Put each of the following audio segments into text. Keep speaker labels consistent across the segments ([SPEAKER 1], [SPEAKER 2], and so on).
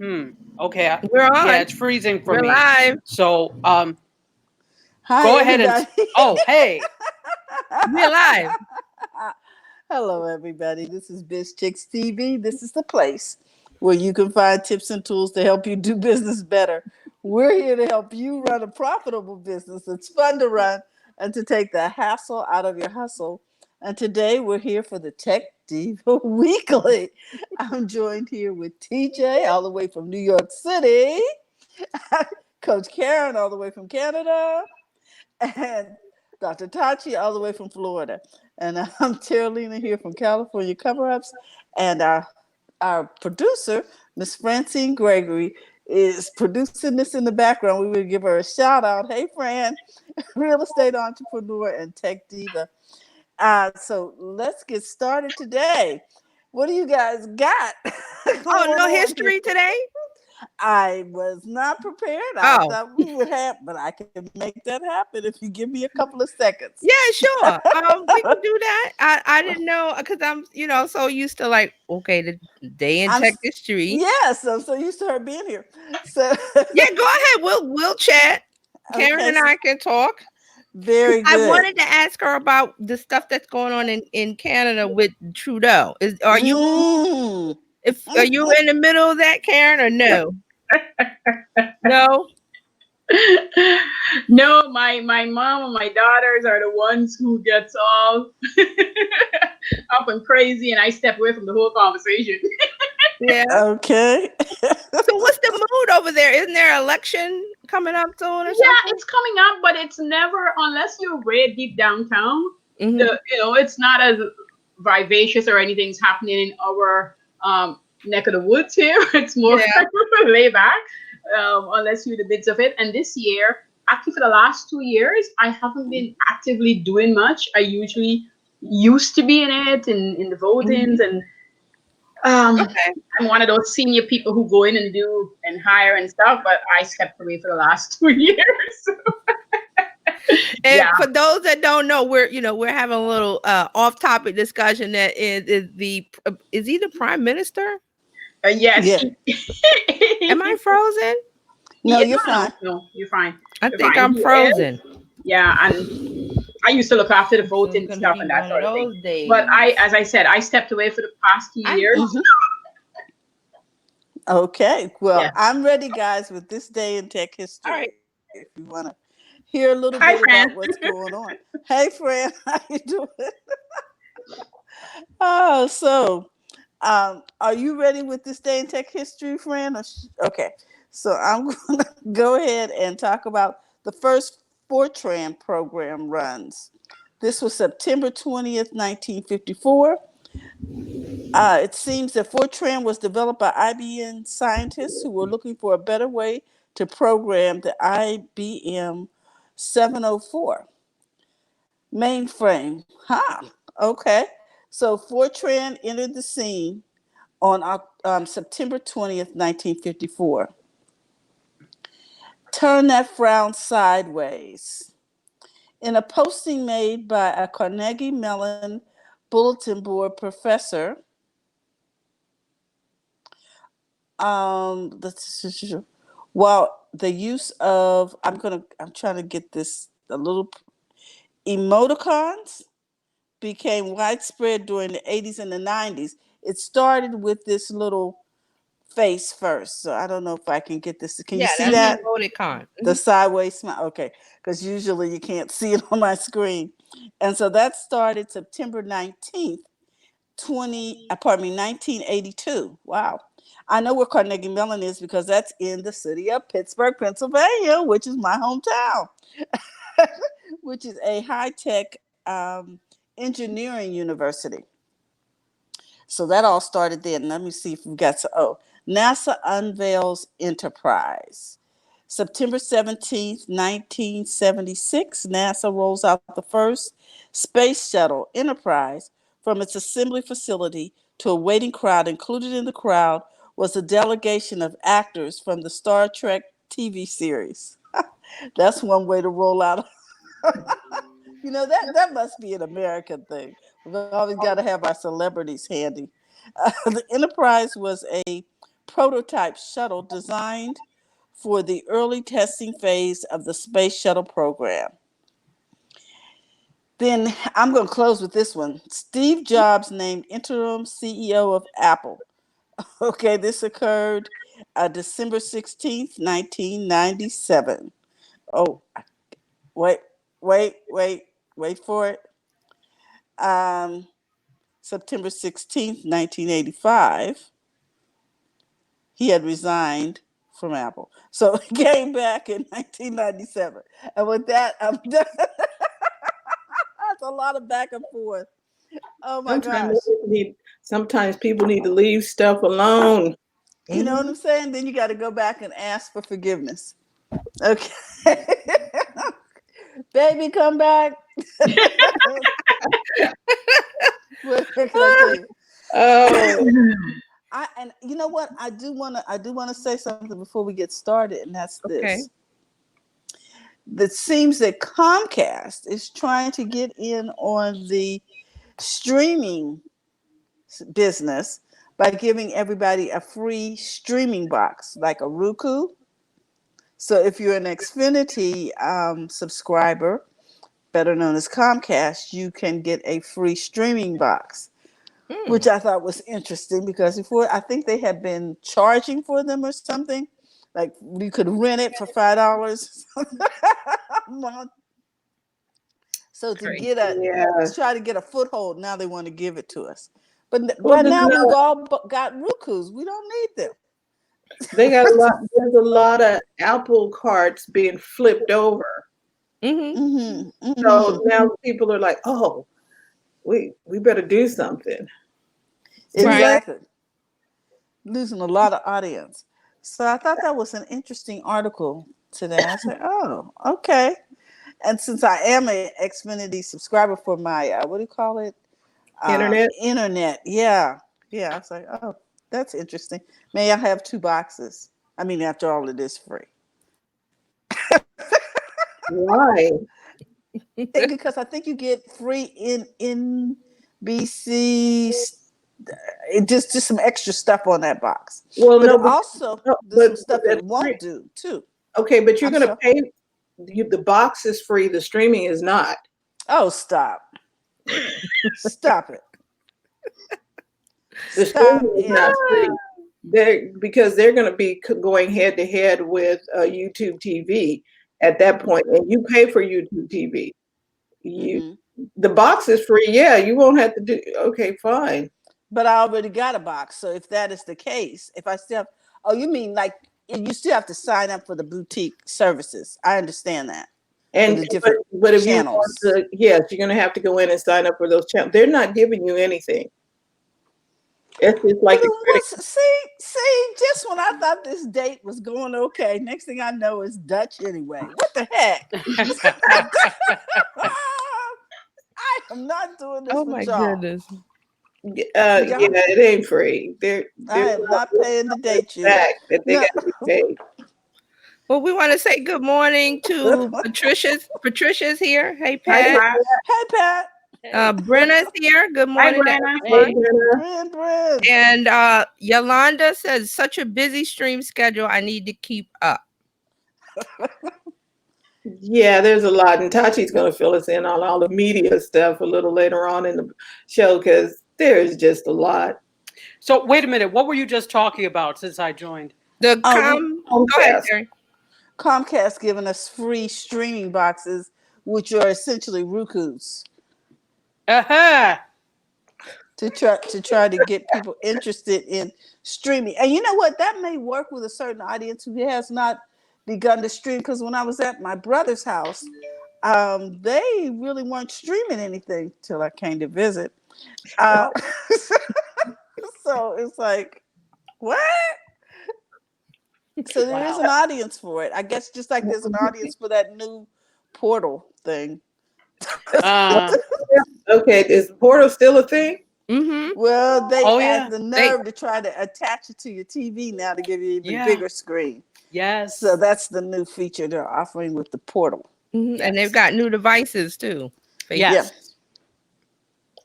[SPEAKER 1] Okay.
[SPEAKER 2] We're
[SPEAKER 1] Yeah,
[SPEAKER 2] on.
[SPEAKER 1] it's freezing for
[SPEAKER 2] We're
[SPEAKER 1] me.
[SPEAKER 2] live.
[SPEAKER 1] So,
[SPEAKER 3] Hi,
[SPEAKER 1] go ahead and.
[SPEAKER 3] everybody.
[SPEAKER 1] Oh, hey.
[SPEAKER 2] We're live.
[SPEAKER 3] Hello, everybody. This is Biz Chicks TV. This is the place where you can find tips and tools to help you do business better. We're here to help you run a profitable business that's fun to run and to take the hassle out of your hustle. And today we're here for the Tech Diva Weekly. I'm joined here with TJ, all the way from New York City, Coach Karen, all the way from Canada, and Dr. Tachi all the way from Florida. And I'm Terralina here from California Cover Ups. And our producer, Miss Francine Gregory, is producing this in the background. We will give her a shout out. Hey, Fran, real estate entrepreneur and tech diva. So let's get started today. What do you guys got
[SPEAKER 2] Oh,
[SPEAKER 3] going
[SPEAKER 2] no
[SPEAKER 3] on here?
[SPEAKER 2] history today?
[SPEAKER 3] I was not prepared. I
[SPEAKER 2] Oh,
[SPEAKER 3] thought we would have, but I can make that happen if you give me a couple of seconds.
[SPEAKER 2] yeah, sure. We can do that. I didn't know because I'm, so used to like, okay, the day in
[SPEAKER 3] I'm
[SPEAKER 2] tech history.
[SPEAKER 3] Yes, I'm so used to her being here. So
[SPEAKER 2] Yeah, go ahead. We'll chat. Karen
[SPEAKER 3] okay,
[SPEAKER 2] and I can talk.
[SPEAKER 3] very
[SPEAKER 2] I
[SPEAKER 3] good.
[SPEAKER 2] wanted to ask her about the stuff that's going on in Canada with Trudeau.
[SPEAKER 3] Mm.
[SPEAKER 2] Are you in the middle of that, Karen, or no? No.
[SPEAKER 4] No, my mom and my daughters are the ones who gets all up and crazy, and I step away from the whole conversation.
[SPEAKER 2] Yeah.
[SPEAKER 3] Okay.
[SPEAKER 2] So what's the mood over there? Isn't there an election coming up soon or
[SPEAKER 4] Yeah,
[SPEAKER 2] something?
[SPEAKER 4] it's coming up, but it's never unless you're way deep downtown.
[SPEAKER 2] Hmm.
[SPEAKER 4] It's not as vivacious or anything's happening in our neck of the woods here. It's more
[SPEAKER 2] Yeah.
[SPEAKER 4] laid back, unless you're the bits of it. And this year, actually, for the last 2 years, I haven't been actively doing much. I usually used to be in it in the votings,
[SPEAKER 2] Hmm.
[SPEAKER 4] and um,
[SPEAKER 2] Okay.
[SPEAKER 4] I'm one of those senior people who go in and do and hire and stuff. But I stepped away for the last 2 years.
[SPEAKER 2] And
[SPEAKER 4] Yeah.
[SPEAKER 2] for those that don't know, we're having a little off-topic discussion that is he the prime minister?
[SPEAKER 4] Yes.
[SPEAKER 3] Yeah.
[SPEAKER 2] Am I frozen?
[SPEAKER 3] No, you're
[SPEAKER 4] No,
[SPEAKER 3] fine.
[SPEAKER 4] no, no. You're fine.
[SPEAKER 2] I
[SPEAKER 4] You're
[SPEAKER 2] think
[SPEAKER 4] fine.
[SPEAKER 2] I'm
[SPEAKER 4] He is.
[SPEAKER 2] frozen.
[SPEAKER 4] Yeah, and I used to look after the
[SPEAKER 2] So it's
[SPEAKER 4] voting
[SPEAKER 2] gonna
[SPEAKER 4] stuff
[SPEAKER 2] be
[SPEAKER 4] and that
[SPEAKER 2] one of
[SPEAKER 4] sort of thing.
[SPEAKER 2] those
[SPEAKER 4] But
[SPEAKER 2] days.
[SPEAKER 4] as I said, I stepped away for the past two
[SPEAKER 2] I
[SPEAKER 4] years.
[SPEAKER 2] know.
[SPEAKER 3] Hmm. Okay. Well,
[SPEAKER 4] Yeah.
[SPEAKER 3] I'm ready, guys, with this day in tech
[SPEAKER 2] All
[SPEAKER 3] history.
[SPEAKER 2] right.
[SPEAKER 3] If you want to hear a little bit about
[SPEAKER 4] Hi,
[SPEAKER 3] what's
[SPEAKER 4] Fran.
[SPEAKER 3] going on. Hey, Fran, how you doing? Oh, so are you ready with this day in tech history, Fran? Okay. So I'm going to go ahead and talk about the first Fortran program runs. This was September 20th, 1954. It seems that Fortran was developed by IBM scientists who were looking for a better way to program the IBM 704 mainframe. Huh. Okay. So Fortran entered the scene on September 20th, 1954. Turn that frown sideways. In a posting made by a Carnegie Mellon Bulletin Board professor, while the use of I'm trying to get this a little emoticons became widespread during the 80s and the 90s. It started with this little face first. So I don't know if I can get this. Can you
[SPEAKER 2] Yeah,
[SPEAKER 3] see
[SPEAKER 2] that's
[SPEAKER 3] that?
[SPEAKER 2] emoticon.
[SPEAKER 3] The sideways smile. Okay, because usually you can't see it on my screen. And so that started September 19th, 1982. Wow. I know where Carnegie Mellon is because that's in the city of Pittsburgh, Pennsylvania, which is my hometown, which is a high tech engineering university. So that all started then. Let me see if we've got NASA unveils Enterprise. September 17th, 1976, NASA rolls out the first space shuttle Enterprise from its assembly facility to a waiting crowd. Included in the crowd was a delegation of actors from the Star Trek TV series. That's one way to roll out. That must be an American thing. We've always got to have our celebrities handy. The Enterprise was a prototype shuttle designed for the early testing phase of the Space Shuttle program. Then I'm going to close with this one. Steve Jobs named interim CEO of Apple. Okay, this occurred December 16th, 1997. Oh, wait, wait for it. September 16th, 1985, he had resigned from Apple. So he came back in 1997. And with that, I'm done. That's a lot of back and forth. Oh my gosh.
[SPEAKER 5] Sometimes people need to leave stuff alone.
[SPEAKER 3] You know what I'm saying? Then you got to go back and ask for forgiveness. Okay. Baby, come back. What can I tell you?
[SPEAKER 5] Oh,
[SPEAKER 3] And you know what? I do want to say something before we get started, and that's this.
[SPEAKER 2] Okay.
[SPEAKER 3] It seems that Comcast is trying to get in on the streaming business by giving everybody a free streaming box, like a Roku. So if you're an Xfinity subscriber, better known as Comcast, you can get a free streaming box, which I thought was interesting because before I think they had been charging for them or something. Like you could rent it for $5 a month. So to get to try to get a foothold, now they want to give it to us. But by now we've all got Rokus. We don't need them.
[SPEAKER 5] they got a lot. There's a lot of Apple carts being flipped over. So now people are like, "Oh, we better do something."
[SPEAKER 3] Exactly. Losing a lot of audience. So I thought that was an interesting article today. I said, "Oh, okay." And since I am an Xfinity subscriber for my what do you call it? Internet. Yeah. I was like, "Oh, that's interesting. May I have 2 boxes? I mean, after all, it is free."
[SPEAKER 5] Why?
[SPEAKER 3] Because I think you get free in NBC. Just some extra stuff on that box.
[SPEAKER 5] Well,
[SPEAKER 3] but
[SPEAKER 5] no,
[SPEAKER 3] also there's some stuff it won't do too.
[SPEAKER 5] Okay, but you're going to pay. The box is free. The streaming is not.
[SPEAKER 3] Oh, stop! Stop it!
[SPEAKER 5] The streaming is not free. Because they're going to be going head to head with YouTube TV at that point, and you pay for YouTube TV. The box is free. Yeah, you won't have to do. Okay, fine.
[SPEAKER 3] But I already got a box, so if that is the case, if I still have, you mean like you still have to sign up for the boutique services? I understand that.
[SPEAKER 5] And but if channels. You want to, yes, you're going to have to go in and sign up for those channels. They're not giving you anything. It's just like
[SPEAKER 3] see, just when I thought this date was going okay, next thing I know it's Dutch anyway. What the heck? I am not doing this with y'all. Oh my goodness.
[SPEAKER 5] Yeah, it ain't free.
[SPEAKER 3] I am not paying the date you.
[SPEAKER 5] That they got to be paid.
[SPEAKER 2] Well, we want to say good morning to Patricia's here. Hey, Pat.
[SPEAKER 3] Hey, Pat.
[SPEAKER 2] Brenna's here. Good morning.
[SPEAKER 4] Hi, Brenna.
[SPEAKER 3] Bren.
[SPEAKER 2] And Yolanda says, such a busy stream schedule. I need to keep up.
[SPEAKER 5] Yeah, there's a lot. And Tachi's going to fill us in on all the media stuff a little later on in the show because there's just a lot.
[SPEAKER 1] So wait a minute. What were you just talking about since I joined?
[SPEAKER 2] Go ahead, Jerry.
[SPEAKER 3] Comcast giving us free streaming boxes, which are essentially Rokus. To try to get people interested in streaming. And you know what? That may work with a certain audience who has not begun to stream. Because when I was at my brother's house, they really weren't streaming anything till I came to visit. So it's like, what? So there is an audience for it. I guess just like there's an audience for that new Portal thing.
[SPEAKER 5] Okay, is Portal still a thing?
[SPEAKER 3] Well, they have the nerve to try to attach it to your TV now to give you an even bigger screen.
[SPEAKER 1] Yes.
[SPEAKER 3] So that's the new feature they're offering with the Portal.
[SPEAKER 2] Yes. And they've got new devices too.
[SPEAKER 1] Yes.
[SPEAKER 3] Yeah.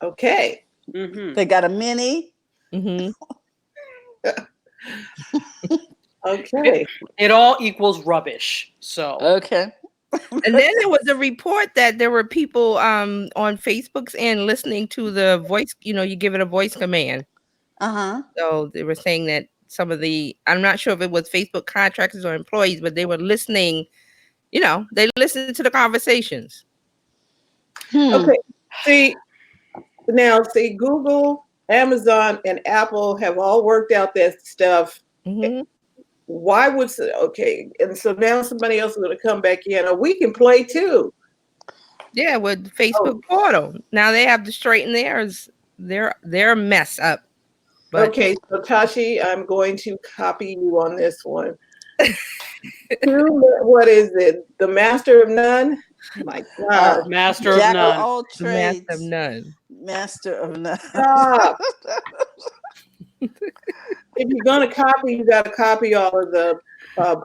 [SPEAKER 5] Okay.
[SPEAKER 3] They got a mini.
[SPEAKER 5] Okay.
[SPEAKER 1] It all equals rubbish. So
[SPEAKER 3] Okay.
[SPEAKER 2] And then there was a report that there were people on Facebook's end listening to the voice, you give it a voice command.
[SPEAKER 3] Uh-huh.
[SPEAKER 2] So they were saying that some of I'm not sure if it was Facebook contractors or employees, but they were listening, they listened to the conversations.
[SPEAKER 5] Okay. See, Google, Amazon, and Apple have all worked out that stuff.
[SPEAKER 2] Mm-hmm.
[SPEAKER 5] Why would and so now somebody else is going to come back in, or we can play too.
[SPEAKER 2] Yeah, with Facebook Portal. Now they have to straighten their mess up. But
[SPEAKER 5] Okay, so Tashi, I'm going to copy you on this one. What is it? The Master of None? My God.
[SPEAKER 1] master of
[SPEAKER 3] Jack of
[SPEAKER 1] none.
[SPEAKER 3] all
[SPEAKER 2] the master
[SPEAKER 3] trades.
[SPEAKER 2] of none.
[SPEAKER 3] Master of none.
[SPEAKER 5] Stop. If you're going to copy, you got to copy all of the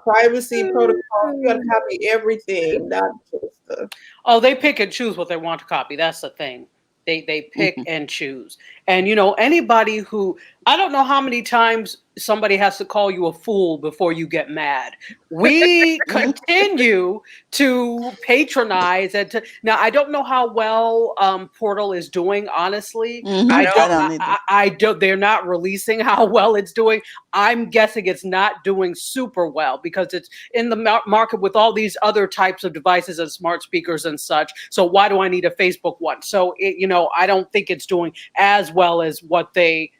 [SPEAKER 5] privacy protocols. You got to copy everything, not just the.
[SPEAKER 1] Oh, they pick and choose what they want to copy. That's the thing. They pick and choose. And anybody who, I don't know how many times somebody has to call you a fool before you get mad. We continue to patronize and now I don't know how well Portal is doing, honestly. I don't they're not releasing how well it's doing. I'm guessing it's not doing super well because it's in the market with all these other types of devices and smart speakers and such. So why do I need a Facebook one? So I don't think it's doing as well as what they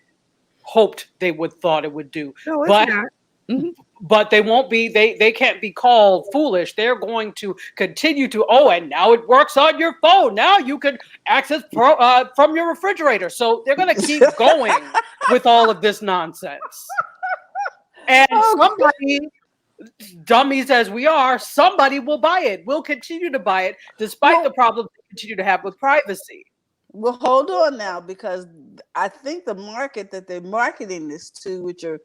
[SPEAKER 1] hoped they would thought it would do.
[SPEAKER 2] No, it's
[SPEAKER 1] but
[SPEAKER 2] not. Mm-hmm.
[SPEAKER 1] but they won't be they can't be called foolish. They're going to continue to and now it works on your phone. Now you can access from your refrigerator. So they're going to keep going with all of this nonsense. And somebody, dummies as we are, somebody will buy it. We'll continue to buy it despite the problems they continue to have with privacy.
[SPEAKER 3] Well, hold on now, because I think the market that they're marketing this to, which are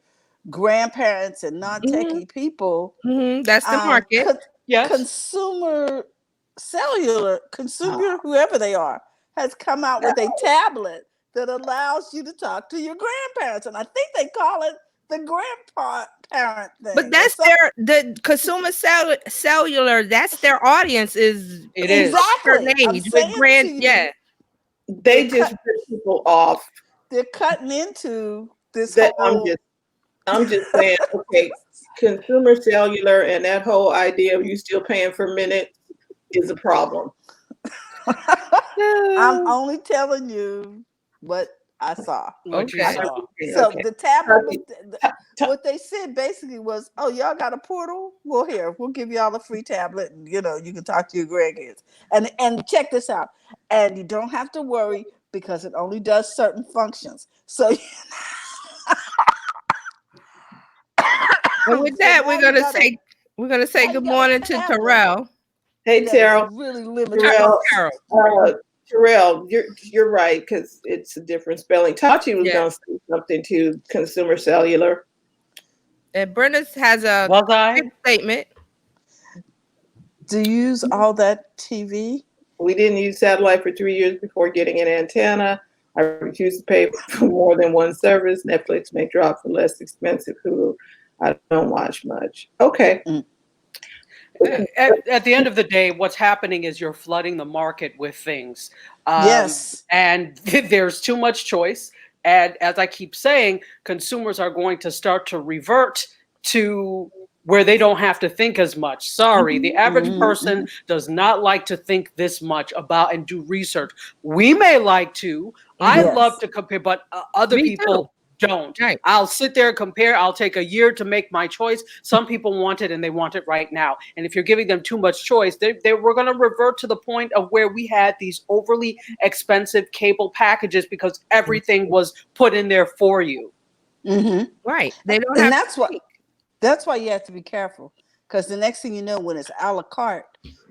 [SPEAKER 3] grandparents and non-techie people,
[SPEAKER 2] that's the market.
[SPEAKER 1] Yes.
[SPEAKER 3] Consumer whoever they are, has come out with a tablet that allows you to talk to your grandparents, and I think they call it the grandparent thing.
[SPEAKER 2] But that's the consumer cellular. That's their audience. Is
[SPEAKER 3] exactly
[SPEAKER 2] age with
[SPEAKER 5] They just put people off.
[SPEAKER 3] They're cutting into this
[SPEAKER 5] whole. I'm just saying. Okay, consumer cellular and that whole idea of you still paying for minutes is a problem.
[SPEAKER 3] I'm only telling you what I saw.
[SPEAKER 1] Okay.
[SPEAKER 3] So the tablet, what they said basically was, y'all got a portal? Well, here, we'll give y'all a free tablet, and you can talk to your grandkids. And check this out. And you don't have to worry because it only does certain functions. So
[SPEAKER 2] and with that, we're gonna say good morning to Terrell.
[SPEAKER 5] Hey, Terrell.
[SPEAKER 3] Really limited.
[SPEAKER 5] Terrell, you're right, because it's a different spelling. Tachi was going to say something to consumer cellular.
[SPEAKER 2] And Brenda has a statement.
[SPEAKER 3] Do you use all that TV?
[SPEAKER 5] We didn't use satellite for 3 years before getting an antenna. I refuse to pay for more than one service. Netflix may drop for less expensive Hulu. I don't watch much. Okay.
[SPEAKER 1] At the end of the day, what's happening is you're flooding the market with things.
[SPEAKER 3] Yes.
[SPEAKER 1] And there's too much choice. And as I keep saying, consumers are going to start to revert to where they don't have to think as much. Sorry, the average person does not like to think this much about and do research. We may like to. I love to compare, but other people don't.
[SPEAKER 2] Right.
[SPEAKER 1] I'll sit there and compare. I'll take a year to make my choice. Some people want it and they want it right now. And if you're giving them too much choice, we're going to revert to the point of where we had these overly expensive cable packages because everything was put in there for you.
[SPEAKER 2] Right. They don't
[SPEAKER 3] and
[SPEAKER 2] have
[SPEAKER 3] that's why you have to be careful, because the next thing you know, when it's a la carte,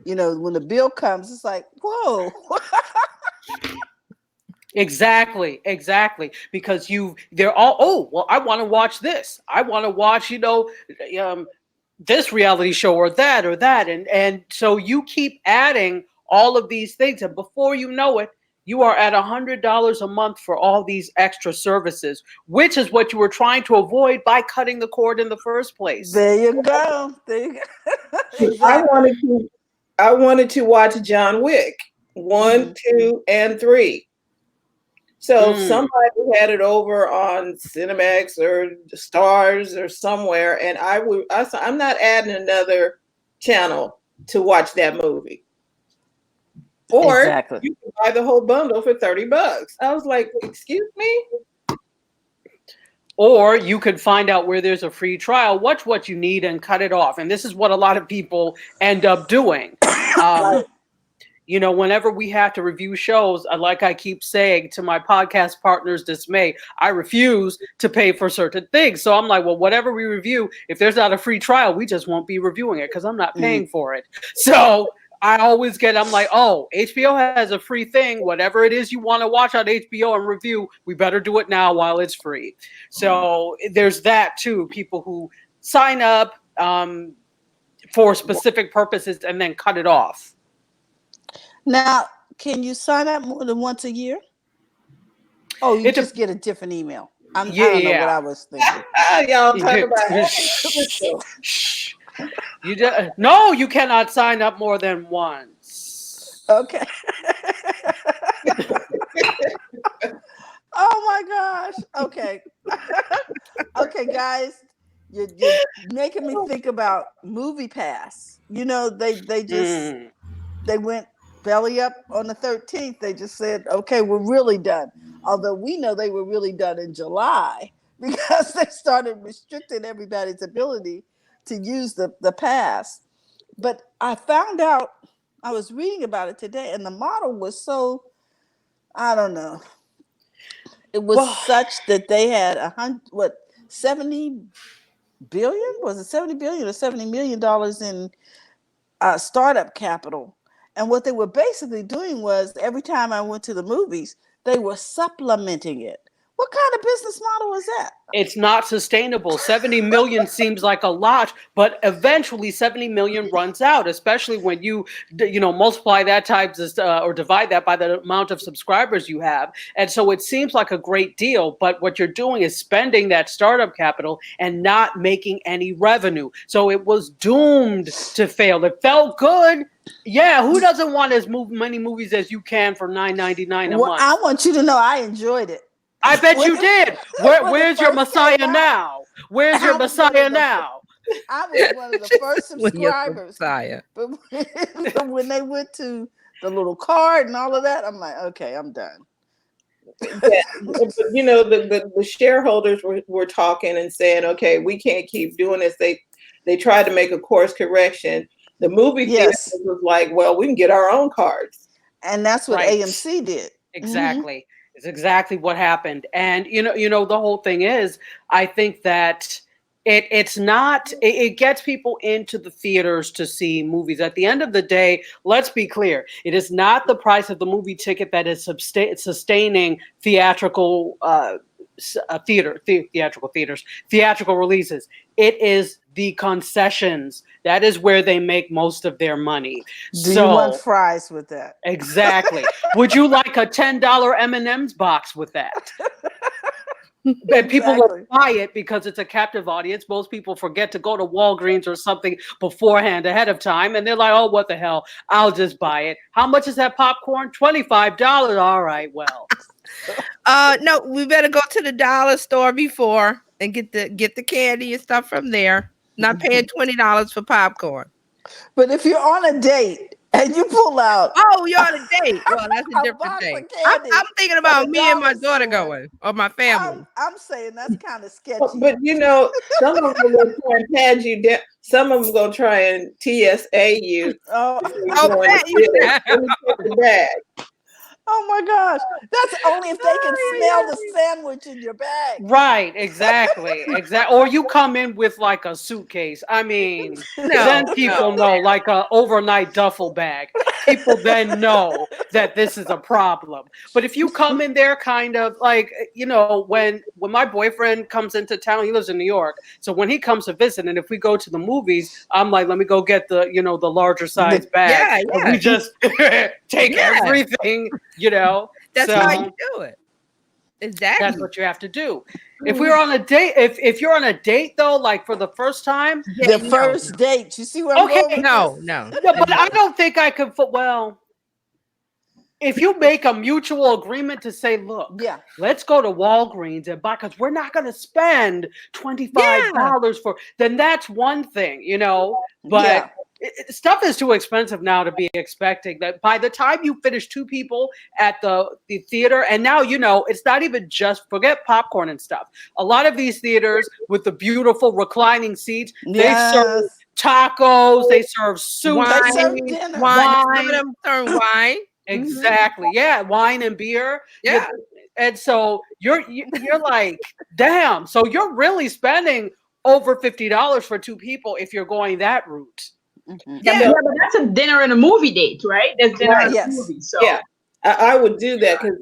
[SPEAKER 3] when the bill comes, it's like, whoa.
[SPEAKER 1] Exactly. Because they're all, well, I want to watch this. I want to watch, this reality show or that. And so you keep adding all of these things. And before you know it, you are at $100 a month for all these extra services, which is what you were trying to avoid by cutting the cord in the first place.
[SPEAKER 3] There you go. There you go.
[SPEAKER 5] I
[SPEAKER 3] Exactly.
[SPEAKER 5] wanted to watch John Wick 1, 2, and 3. So somebody had it over on Cinemax or Stars or somewhere, and I said, I'm not adding another channel to watch that movie. Or
[SPEAKER 3] Exactly.
[SPEAKER 5] you can buy the whole bundle for $30. I was like, excuse me?
[SPEAKER 1] Or you could find out where there's a free trial, watch what you need and cut it off. And this is what a lot of people end up doing. You know, whenever we have to review shows, like I keep saying to my podcast partners' dismay, I refuse to pay for certain things. So I'm like, well, whatever we review, if there's not a free trial, we just won't be reviewing it because I'm not paying for it. So I always I'm like, oh, HBO has a free thing. Whatever it is you want to watch on HBO and review, we better do it now while it's free. So there's that too. People who sign up for specific purposes and then cut it off.
[SPEAKER 3] Now, can you sign up more than once a year? Oh, you just get a different email. I don't know what I was thinking.
[SPEAKER 5] Y'all talk about
[SPEAKER 1] no, you cannot sign up more than once.
[SPEAKER 3] Okay. Oh my gosh. Okay. Okay, guys. You're making me think about Movie Pass. You know, they went belly up on the 13th. They just said, okay, we're really done. Although we know they were really done in July because they started restricting everybody's ability to use the pass. But I found out, I was reading about it today, and the model was so, I don't know. It was such that they had 70 billion? Was it 70 billion or $70 million in startup capital? And what they were basically doing was every time I went to the movies, they were supplementing it. What kind of business model is that?
[SPEAKER 1] It's not sustainable. 70 million seems like a lot, but eventually 70 million runs out, especially when you multiply that times or divide that by the amount of subscribers you have. And so it seems like a great deal, but what you're doing is spending that startup capital and not making any revenue. So it was doomed to fail. It felt good. Yeah, who doesn't want as many movies as you can for $9.99 a month?
[SPEAKER 3] I want you to know I enjoyed it.
[SPEAKER 1] I bet you did. Where's your Messiah now? Where's your Messiah now?
[SPEAKER 3] I was one of the first subscribers.
[SPEAKER 2] But
[SPEAKER 3] when they went to the little card and all of that, I'm like, okay, I'm done.
[SPEAKER 5] Yeah, but, you know, the shareholders were talking and saying, okay, we can't keep doing this. They tried to make a course correction. The movie theater was like, well, we can get our own cards.
[SPEAKER 3] And that's what AMC did.
[SPEAKER 1] Exactly. It's exactly what happened. And you know the whole thing is, I think that it gets people into the theaters to see movies. At the end of the day, let's be clear, it is not the price of the movie ticket that is sustaining theatrical theatrical releases. It is the concessions. That is where they make most of their money.
[SPEAKER 3] Do you want fries with that?
[SPEAKER 1] Exactly. Would you like a $10 M&M's box with that? And people will buy it because it's a captive audience. Most people forget to go to Walgreens or something beforehand, ahead of time, and they're like, "Oh, what the hell? I'll just buy it." How much is that popcorn? $25. All right, well.
[SPEAKER 2] No, we better go to the dollar store before and get the candy and stuff from there. Not paying $20 for popcorn.
[SPEAKER 3] But if you're on a date and you pull out,
[SPEAKER 2] you're on a date. Well, that's a different thing. I'm thinking about me and my daughter going, or my family.
[SPEAKER 3] I'm saying that's kind of sketchy.
[SPEAKER 5] But you know, some of them will try and pad you down. Some of them gonna try and TSA you. The bag.
[SPEAKER 3] Oh my gosh. That's only if they can smell the sandwich in your bag.
[SPEAKER 1] Right, exactly. Or you come in with like a suitcase. I mean, then people know, like a overnight duffel bag. People then know that this is a problem. But if you come in there kind of like, you know, when my boyfriend comes into town, he lives in New York. So when he comes to visit, and if we go to the movies, I'm like, let me go get the larger size bag.
[SPEAKER 2] Yeah.
[SPEAKER 1] And we just take
[SPEAKER 2] Yeah.
[SPEAKER 1] everything, you know.
[SPEAKER 2] That's
[SPEAKER 1] so
[SPEAKER 2] how you do it. Exactly.
[SPEAKER 1] that's what you have to do. If we're on a date, if you're on a date though, like for the first time,
[SPEAKER 2] Yeah,
[SPEAKER 3] The first date. You see where I'm going with
[SPEAKER 2] no,
[SPEAKER 3] this?
[SPEAKER 2] no.
[SPEAKER 1] no, but I don't think I could. Well, if you make a mutual agreement to say, look,
[SPEAKER 3] Yeah.
[SPEAKER 1] let's go to Walgreens and buy, because we're not going to spend $25 for, then that's one thing, you know. But
[SPEAKER 3] Yeah.
[SPEAKER 1] stuff is too expensive now to be expecting that by the time you finish two people at the theater, and now, you know, it's not even just, forget popcorn and stuff. A lot of these theaters with the beautiful reclining seats, they serve
[SPEAKER 3] Yes.
[SPEAKER 1] tacos, they serve sushi,
[SPEAKER 3] They serve dinner.
[SPEAKER 2] Wine. Some of
[SPEAKER 1] wine.
[SPEAKER 2] them serve wine.
[SPEAKER 1] Exactly. Yeah, wine and beer.
[SPEAKER 2] Yeah.
[SPEAKER 1] And so you're like, damn. So you're really spending over $50 for two people if you're going that route.
[SPEAKER 2] Yeah.
[SPEAKER 4] But that's a dinner and a movie date, right? That's dinner and
[SPEAKER 3] Yes.
[SPEAKER 4] a movie. So
[SPEAKER 5] Yeah, I would do that because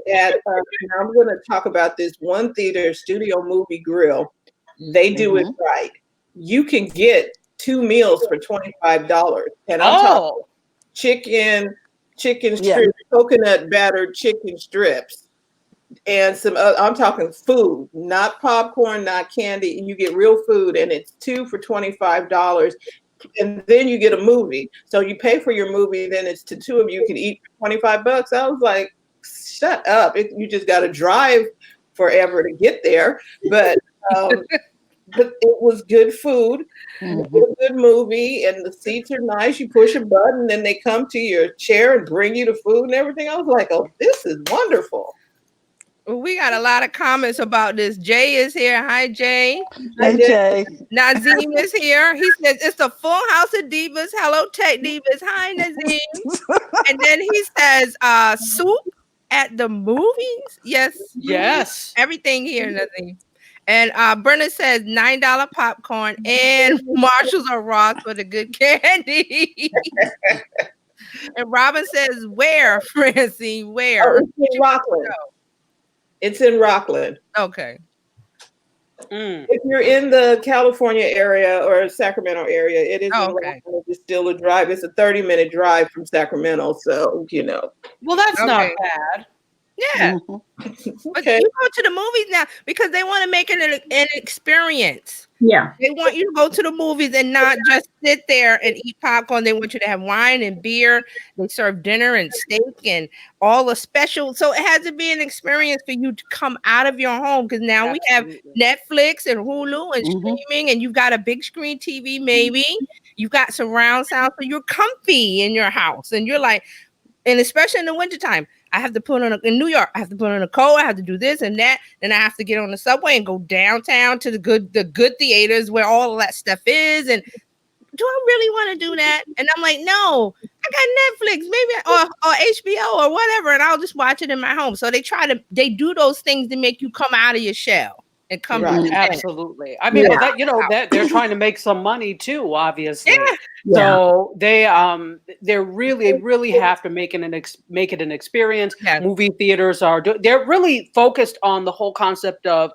[SPEAKER 5] I'm going to talk about this one theater, Studio Movie Grill. They do it right. You can get 2 meals for $25, and I'm talking chicken strips, coconut battered chicken strips, and some. I'm talking food, not popcorn, not candy. You get real food, and it's 2 for $25. And then you get a movie. So you pay for your movie, then it's to two of you can eat for $25. I was like, shut up. You just got to drive forever to get there. But but it was good food, a good movie, and the seats are nice. You push a button, and they come to your chair and bring you the food and everything. I was like, oh, this is wonderful.
[SPEAKER 2] Well, we got a lot of comments about this. Jay is here. Hi, Jay.
[SPEAKER 3] Hey, Jay.
[SPEAKER 2] Nazim is here. He says it's the full house of divas. Hello, Tech Divas. Hi, Nazim. And then he says, soup at the movies. Yes. Everything here, Nazim. And Brenna says $9 popcorn and Marshalls or Ross for the good candy. And Robin says, where, Francine? Where?
[SPEAKER 5] Oh, it's in Rockland. It's in Rockland.
[SPEAKER 2] Okay.
[SPEAKER 5] If you're in the California area or Sacramento area, it is in Rockland. It's still a drive. It's a 30-minute drive from Sacramento. So, you know.
[SPEAKER 1] Well, that's not bad.
[SPEAKER 2] Yeah. But you go to the movies now because they want to make it an experience.
[SPEAKER 4] Yeah.
[SPEAKER 2] They want you to go to the movies and not just sit there and eat popcorn. They want you to have wine and beer. They serve dinner and steak and all the special. So it has to be an experience for you to come out of your home because now we have Netflix and Hulu and streaming, and you've got a big screen TV, maybe. You've got surround sound, so you're comfy in your house. And you're like, and especially in the wintertime, I have to put on in New York, I have to put on a coat, I have to do this and that. Then I have to get on the subway and go downtown to the good theaters where all of that stuff is. And do I really want to do that? And I'm like, no, I got Netflix, maybe or HBO or whatever, and I'll just watch it in my home. So they do those things to make you come out of your shell and come
[SPEAKER 1] absolutely. I mean, but that, you know, that they're trying to make some money too, obviously. So they really have to make it an experience. Movie theaters they're really focused on the whole concept of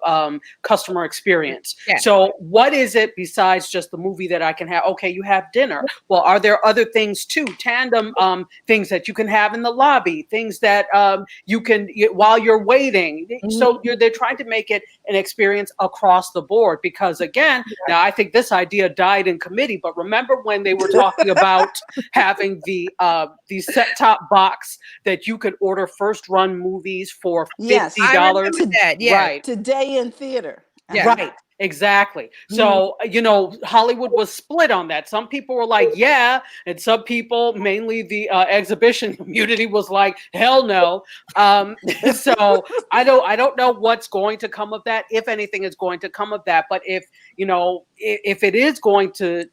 [SPEAKER 1] customer experience. So what is it besides just the movie that I can have? Okay, you have dinner. Well, are there other things too? Tandem things that you can have in the lobby, things that you can while you're waiting. So they're trying to make it an experience across the board because again, now I think this idea died in committee, but remember when they were talking about having the set-top box that you could order first run movies for $50? Right.
[SPEAKER 3] Today in theater.
[SPEAKER 1] Right. Exactly. So, you know, Hollywood was split on that. Some people were like, yeah. And some people, mainly the exhibition community, was like, hell no. So I don't know what's going to come of that, if anything is going to come of that. But if, you know, if it is going to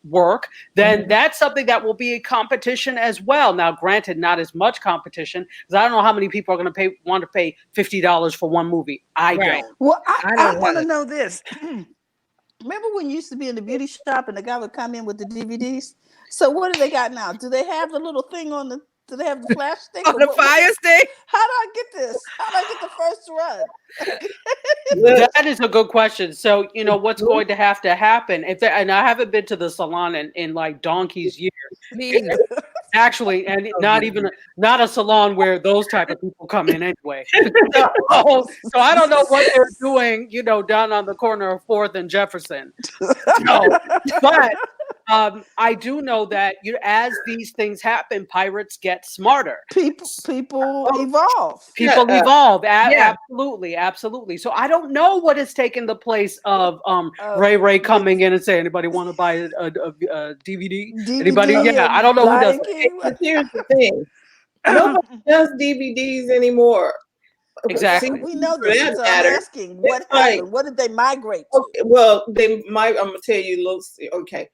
[SPEAKER 1] work, then that's something that will be a competition as well. Now, granted, not as much competition because I don't know how many people are going to want to pay $50 for one movie. I don't.
[SPEAKER 3] Well, I want to know this. Remember when you used to be in the beauty shop and the guy would come in with the DVDs? So what do they got now? Do they have the little thing on the? Do they have the flash stick?
[SPEAKER 2] On the fire stick?
[SPEAKER 3] How do I get this? How do I get the first run?
[SPEAKER 1] That is a good question. So, you know, what's going to happen? And I haven't been to the salon in like donkey's years. Actually, and not a salon where those type of people come in anyway. So I don't know what they're doing, down on the corner of 4th and Jefferson. So, but I do know that as these things happen, pirates get smarter.
[SPEAKER 3] People evolve.
[SPEAKER 1] People evolve.
[SPEAKER 2] Yeah.
[SPEAKER 1] Absolutely. So I don't know what has taken the place of Ray coming in and saying, "Anybody want to buy a DVD? Anybody? Yeah, I don't know who does it.
[SPEAKER 5] But here's the thing: nobody does DVDs anymore.
[SPEAKER 1] Exactly.
[SPEAKER 3] We know
[SPEAKER 5] For
[SPEAKER 3] this.
[SPEAKER 5] that
[SPEAKER 3] So
[SPEAKER 5] matter,
[SPEAKER 3] I'm asking, what
[SPEAKER 5] it's like-
[SPEAKER 3] happened? What did they migrate to?
[SPEAKER 5] Okay, well, they might. I'm gonna tell you. Look, okay.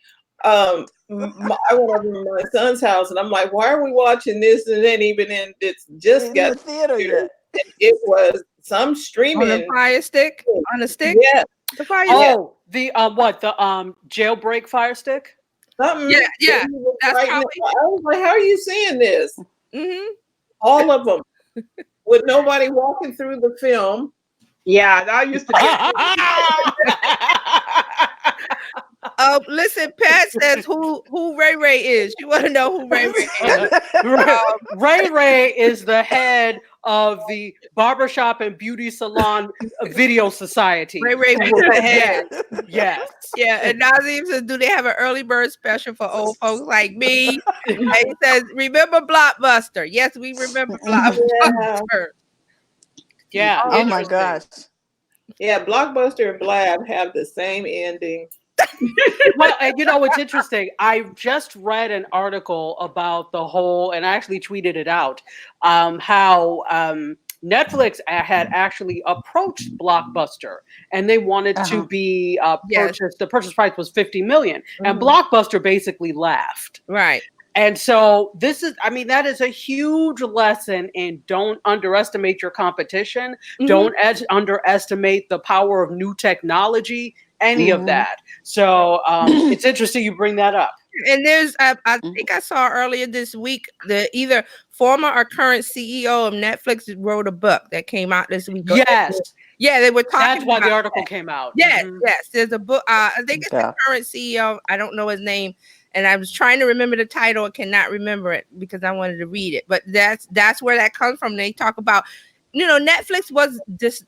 [SPEAKER 5] I went over to my son's house, and I'm like, "Why are we watching this?" And then even in it's just
[SPEAKER 3] In
[SPEAKER 5] got
[SPEAKER 3] the theater yet?
[SPEAKER 5] and it was some
[SPEAKER 2] On
[SPEAKER 5] streaming.
[SPEAKER 2] the Fire Stick? On the stick?
[SPEAKER 5] Yeah,
[SPEAKER 2] The Fire
[SPEAKER 1] Oh, the what? The jailbreak Fire Stick?
[SPEAKER 5] something.
[SPEAKER 2] Yeah, yeah,
[SPEAKER 5] that he was
[SPEAKER 2] that's
[SPEAKER 5] writing.
[SPEAKER 2] how
[SPEAKER 5] I was like, "How are you seeing this?"
[SPEAKER 2] Mm-hmm.
[SPEAKER 5] All of them, with nobody walking through the film.
[SPEAKER 4] Yeah, that used to
[SPEAKER 2] Listen, Pat says who Ray is. You want to know who Ray is?
[SPEAKER 1] Ray is the head of the barbershop and beauty salon video society.
[SPEAKER 2] Ray was the head.
[SPEAKER 1] Yes.
[SPEAKER 2] Yeah, and Nazim says, do they have an early bird special for old folks like me? And he says, remember Blockbuster? Yes, we remember Blockbuster.
[SPEAKER 1] Yeah.
[SPEAKER 3] Oh my gosh.
[SPEAKER 5] Yeah, Blockbuster and Blab have the same ending.
[SPEAKER 1] Well, and it's interesting. I just read an article about the whole, and I actually tweeted it out, how Netflix had actually approached Blockbuster, and they wanted to be purchased. The purchase price was $50 million, and Blockbuster basically laughed.
[SPEAKER 2] Right.
[SPEAKER 1] And so that is a huge lesson in don't underestimate your competition. Don't underestimate the power of new technology, any of that. So it's interesting you bring that up.
[SPEAKER 2] And there's, I think I saw earlier this week, the either former or current CEO of Netflix wrote a book that came out this week.
[SPEAKER 1] Yes.
[SPEAKER 2] Yeah, they were talking.
[SPEAKER 1] That's why
[SPEAKER 2] about
[SPEAKER 1] the article came out.
[SPEAKER 2] Yes, yes. There's a book. I think it's the current CEO. I don't know his name. And I was trying to remember the title. I cannot remember it because I wanted to read it. But that's where that comes from. They talk about, Netflix was this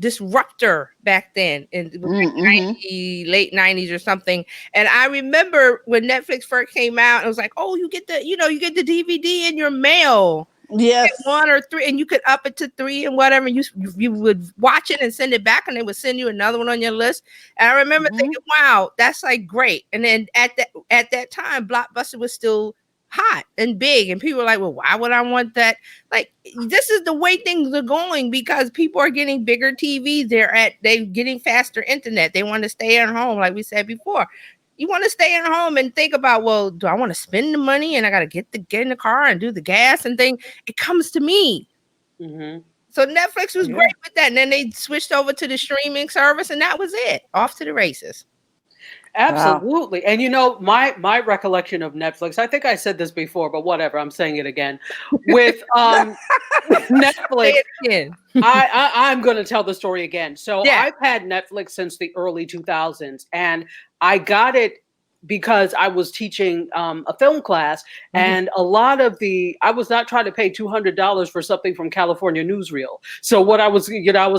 [SPEAKER 2] disruptor back then in the late 90s or something. And I remember when Netflix first came out, it was like, oh, you get the DVD in your mail.
[SPEAKER 3] Yes.
[SPEAKER 2] 1 or 3, and you could up it to 3 and whatever. You would watch it and send it back, and they would send you another one on your list. And I remember thinking, wow, that's like great. And then at that time, Blockbuster was still hot and big, and people were like, well, why would I want that? Like, this is the way things are going because people are getting bigger TVs. They're getting faster internet. They want to stay at home, like we said before. You want to stay at home and think about, well, do I want to spend the money and I got to get in the car and do the gas and thing? It comes to me. So Netflix was great with that. And then they switched over to the streaming service and that was it. Off to the races.
[SPEAKER 1] Absolutely. Wow. And my recollection of Netflix, I think I said this before, but whatever, I'm saying it again. With Netflix, I'm going to tell the story again. So I've had Netflix since the early 2000s, and I got it because I was teaching a film class, and a lot of I was not trying to pay $200 for something from California Newsreel. So what I was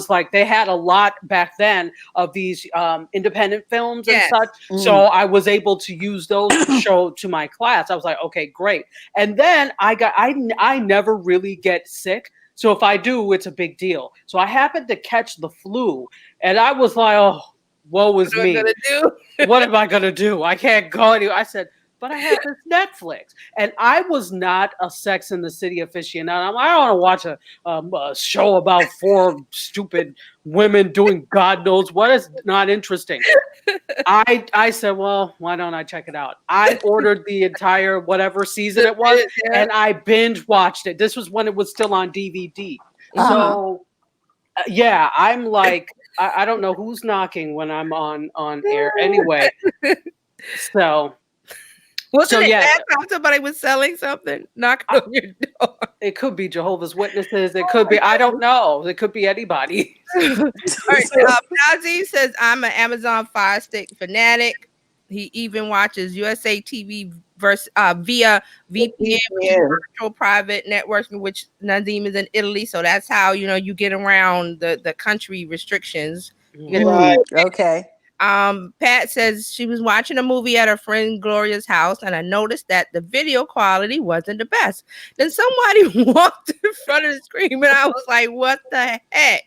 [SPEAKER 1] like, they had a lot back then of these independent films and such. So I was able to use those to show to my class. I was like, okay, great. And then I never really get sick. So if I do, it's a big deal. So I happened to catch the flu, and I was like, oh, woe is me. What am I going to do? I can't go anywhere. I said, but I have this Netflix. And I was not a Sex and the City aficionado. I don't want to watch a show about 4 stupid women doing God knows what. Is not interesting. I said, well, why don't I check it out? I ordered the entire whatever season it was, and I binge watched it. This was when it was still on DVD. So, I'm like, I don't know who's knocking when I'm on air anyway. So
[SPEAKER 2] wasn't it last time somebody was selling something knocking on your door?
[SPEAKER 1] It could be Jehovah's Witnesses. It could be, I don't know. It could be anybody.
[SPEAKER 2] All right, Nazim says, I'm an Amazon Fire Stick fanatic. He even watches USA TV via VPN, which is
[SPEAKER 5] VPN.
[SPEAKER 2] virtual private networks, which Nadim is in Italy. So that's how you get around the country restrictions. You get
[SPEAKER 5] Right.
[SPEAKER 3] Okay.
[SPEAKER 2] Pat says she was watching a movie at her friend Gloria's house, and I noticed that the video quality wasn't the best. Then somebody walked in front of the screen, and I was like, "What the heck?"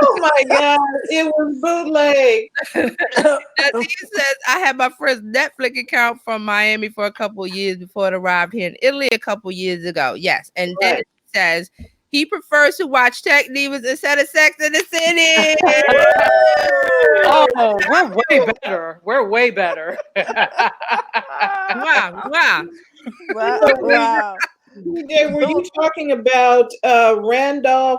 [SPEAKER 5] Oh my God, it was bootleg.
[SPEAKER 2] Nadim says, "I had my first Netflix account from Miami for a couple of years before it arrived here in Italy a couple of years ago." Yes, and then it says he prefers to watch Tech Divas instead of Sex in the City.
[SPEAKER 1] Oh, we're way better. We're way better.
[SPEAKER 2] Wow, wow.
[SPEAKER 3] Wow.
[SPEAKER 5] DJ, were you talking about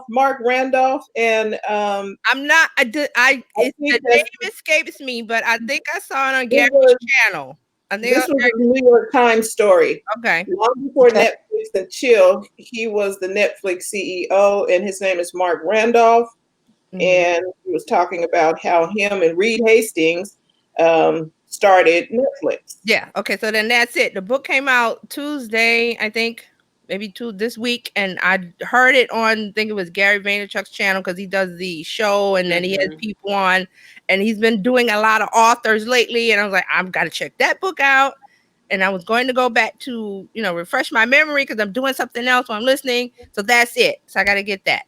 [SPEAKER 5] Mark Randolph, and
[SPEAKER 2] I'm not. The
[SPEAKER 5] think
[SPEAKER 2] name escapes me, but I think I saw it on Gary's channel. I think
[SPEAKER 5] this was a New York Times story.
[SPEAKER 2] Okay.
[SPEAKER 5] Long before Netflix and Chill, he was the Netflix CEO, and his name is Mark Randolph. And he was talking about how him and Reed Hastings started Netflix.
[SPEAKER 2] Yeah. Okay. So then that's it. The book came out Tuesday, I think, maybe this week, and I heard it on, I think it was Gary Vaynerchuk's channel, because he does the show, and then he has people on, and he's been doing a lot of authors lately, and I was like, I've got to check that book out. And I was going to go back to, refresh my memory because I'm doing something else while I'm listening. So that's it. So I got to get that.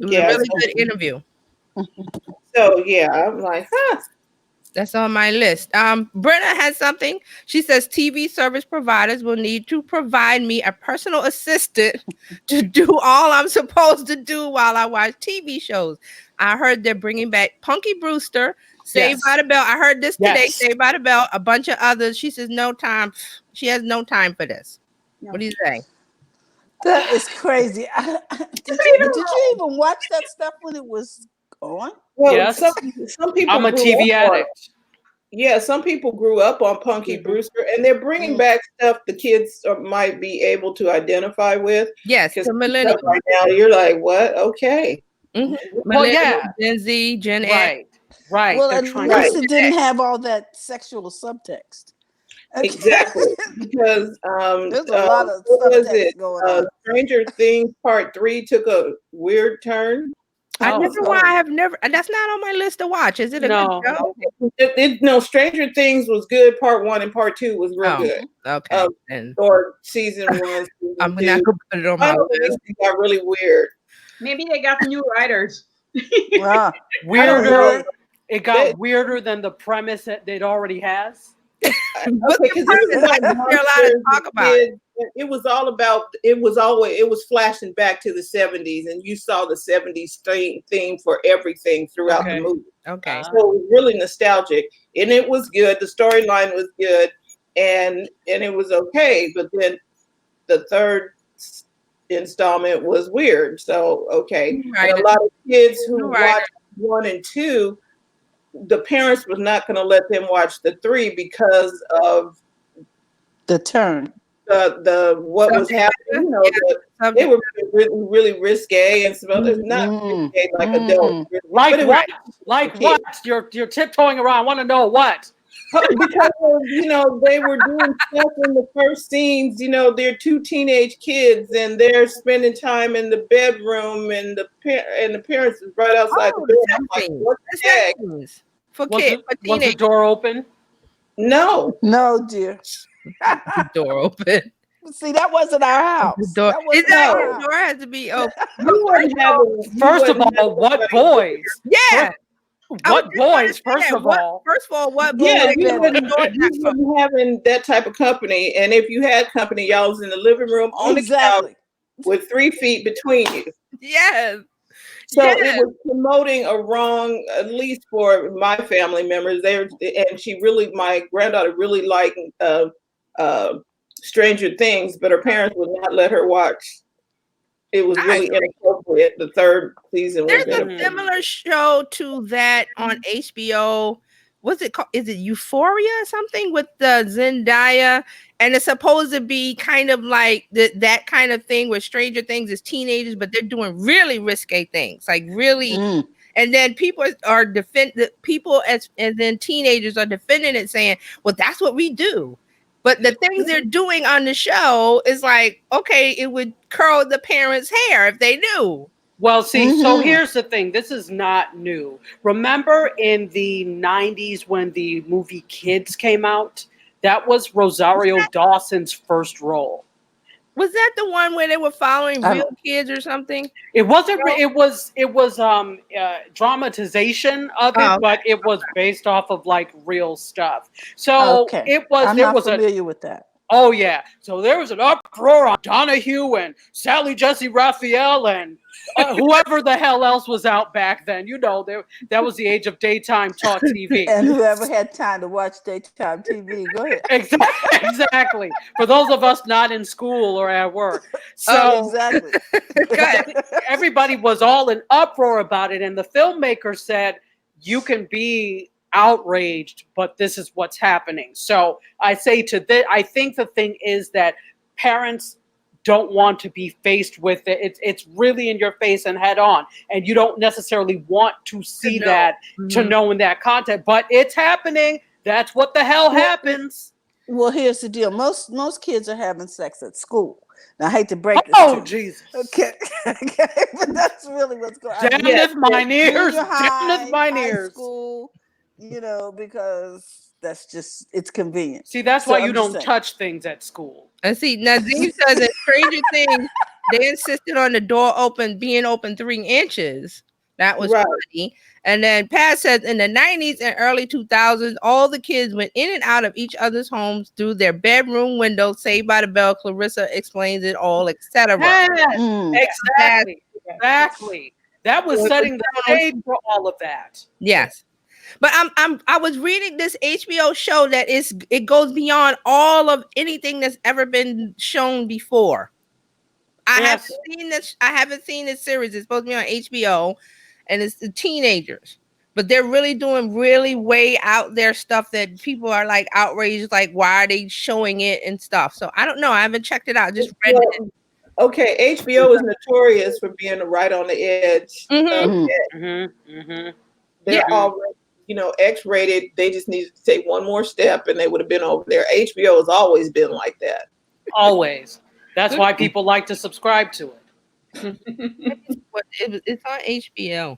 [SPEAKER 2] It was a really good interview.
[SPEAKER 5] So yeah, I'm like,
[SPEAKER 2] That's on my list. Brenna has something. She says TV service providers will need to provide me a personal assistant to do all I'm supposed to do while I watch TV shows. I heard they're bringing back Punky Brewster, Saved by the Bell. I heard this today, Saved by the Bell, a bunch of others. She says no time. She has no time for this. No. What do you say?
[SPEAKER 3] That is crazy. Did you even watch that stuff when it was on?
[SPEAKER 5] Well,
[SPEAKER 1] Yes.
[SPEAKER 5] some people.
[SPEAKER 1] I'm a TV addict.
[SPEAKER 5] Yeah, some people grew up on Punky Brewster, and they're bringing back stuff the kids might be able to identify with.
[SPEAKER 2] Yes,
[SPEAKER 5] because right now you're like, what? Okay.
[SPEAKER 1] Well, yeah,
[SPEAKER 2] Gen Z, Gen
[SPEAKER 1] X. Right.
[SPEAKER 3] Well, at least it didn't have all that sexual subtext.
[SPEAKER 5] Exactly, because
[SPEAKER 3] there's a lot of subtext going on.
[SPEAKER 5] Stranger Things Part 3 took a weird turn.
[SPEAKER 2] I never watched. I have never. That's not on my list to watch. Is it a good show?
[SPEAKER 5] No, Stranger Things was good. Part 1 and Part 2 was real good.
[SPEAKER 2] Okay.
[SPEAKER 5] Or season 1. Season
[SPEAKER 2] I'm
[SPEAKER 5] 2.
[SPEAKER 2] not gonna put it on my list.
[SPEAKER 5] It got really weird.
[SPEAKER 4] Maybe they got new writers.
[SPEAKER 1] Weirder. It got weirder than the premise that it already has.
[SPEAKER 5] Okay, because it was all about. It was flashing back to the 70s, and you saw the 70s theme for everything throughout the movie.
[SPEAKER 2] Okay,
[SPEAKER 5] so it was really nostalgic, and it was good. The storyline was good, and it was okay. But then the third installment was weird. So okay, and a lot of kids who watched 1 and 2. The parents was not going to let them watch the 3 because of
[SPEAKER 3] the turn.
[SPEAKER 5] The what was happening. They were really risque and stuff. It's not risque like adult.
[SPEAKER 1] Like what? Like what? You're tiptoeing around. I want to know what.
[SPEAKER 5] Because they were doing stuff in the first scenes. They're 2 teenage kids and they're spending time in the bedroom, and the parents is right outside the door. I'm like, what the heck?
[SPEAKER 2] For kids,
[SPEAKER 1] was the door open?
[SPEAKER 5] No,
[SPEAKER 3] dear.
[SPEAKER 2] The door open.
[SPEAKER 3] See, that wasn't our house.
[SPEAKER 2] The door had to be open.
[SPEAKER 1] First of all, what boys?
[SPEAKER 2] Yeah.
[SPEAKER 1] What boys? First of all,
[SPEAKER 2] what boys?
[SPEAKER 5] Yeah, you wouldn't having that type of company, and if you had company, y'all was in the living room on the couch with 3 feet between you.
[SPEAKER 2] Yes.
[SPEAKER 5] So it was promoting a wrong, at least for my family members. My granddaughter really liked Stranger Things, but her parents would not let her watch. It was really inappropriate. The 3rd season.
[SPEAKER 2] There's a similar show to that on HBO. What's it called? Is it Euphoria or something with the Zendaya? And it's supposed to be kind of like that kind of thing where Stranger Things is teenagers, but they're doing really risque things. Like really, And then people are and then teenagers are defending it, saying, "Well, that's what we do." But the things they're doing on the show is like, okay, it would curl the parents' hair if they knew.
[SPEAKER 1] Well, see, so
[SPEAKER 3] Mhm.
[SPEAKER 1] here's the thing. This is not new. Remember in the 90s when the movie Kids came out? That was Rosario Dawson's first role.
[SPEAKER 2] Was that the one where they were following
[SPEAKER 3] I
[SPEAKER 2] real
[SPEAKER 3] don't-
[SPEAKER 2] kids or something?
[SPEAKER 1] It wasn't. It was dramatization of it,
[SPEAKER 2] Oh,
[SPEAKER 1] but it was based off of like real stuff. So
[SPEAKER 3] Okay.
[SPEAKER 1] it was.
[SPEAKER 3] I'm
[SPEAKER 1] There
[SPEAKER 3] not
[SPEAKER 1] was a.
[SPEAKER 3] familiar with that.
[SPEAKER 1] Oh yeah. So there was an uproar on Donahue and Sally Jesse Raphael and whoever the hell else was out back then. You know, that was the age of daytime talk TV.
[SPEAKER 3] And whoever had time to watch daytime TV, go ahead.
[SPEAKER 1] Exactly. For those of us not in school or at work.
[SPEAKER 3] Oh,
[SPEAKER 1] So
[SPEAKER 3] exactly.
[SPEAKER 1] everybody was all in uproar about it, and the filmmaker said, "You can be outraged, but this is what's happening." So I say to this, I think the thing is that parents don't want to be faced with it. It's really in your face and head on, and you don't necessarily want to see
[SPEAKER 2] know.
[SPEAKER 1] that to
[SPEAKER 2] Mhm.
[SPEAKER 1] know in that content, but it's happening. That's what the hell happens.
[SPEAKER 3] Well, here's the deal. Most kids are having sex at school. Now, I hate to break this
[SPEAKER 1] Oh
[SPEAKER 3] to you.
[SPEAKER 1] Jesus!
[SPEAKER 3] Okay. Okay. But that's really what's going on.
[SPEAKER 1] Damneth mine ears!
[SPEAKER 3] Junior high,
[SPEAKER 1] Damneth mine
[SPEAKER 3] high
[SPEAKER 1] ears!
[SPEAKER 3] school, because that's just it's convenient.
[SPEAKER 1] See, that's
[SPEAKER 3] So
[SPEAKER 1] why you
[SPEAKER 3] I'm just
[SPEAKER 1] don't
[SPEAKER 3] saying.
[SPEAKER 1] touch things at school.
[SPEAKER 2] And see, Nazim says in Stranger Things, they insisted on the door being open 3 inches. That was
[SPEAKER 5] Right.
[SPEAKER 2] funny. And then Pat says in the 90s and early 2000s, all the kids went in and out of each other's homes through their bedroom windows. Saved by the Bell. Clarissa explains it all, etc.
[SPEAKER 1] Yes,
[SPEAKER 3] Mm.
[SPEAKER 1] exactly. Exactly. That was
[SPEAKER 2] So it was
[SPEAKER 1] setting the
[SPEAKER 2] going on-
[SPEAKER 1] stage for all of that.
[SPEAKER 2] Yes. But I was reading this HBO show that it goes beyond all of anything that's ever been shown before. I
[SPEAKER 1] Yes.
[SPEAKER 2] haven't seen this. I haven't seen this series. It's supposed to be on HBO, and it's the teenagers. But they're really doing really way out there stuff that people are like outraged, like why are they showing it and stuff. So I don't know. I haven't checked it out. Just read it.
[SPEAKER 5] Well, okay, HBO is notorious for being right on the edge.
[SPEAKER 2] Mhm.
[SPEAKER 3] Mhm.
[SPEAKER 5] They're
[SPEAKER 2] Yeah.
[SPEAKER 5] already, X-rated. They just needed to take one more step, and they would have been over there. HBO has always been like that.
[SPEAKER 1] Always. That's why people like to subscribe to it.
[SPEAKER 2] But it's on HBO.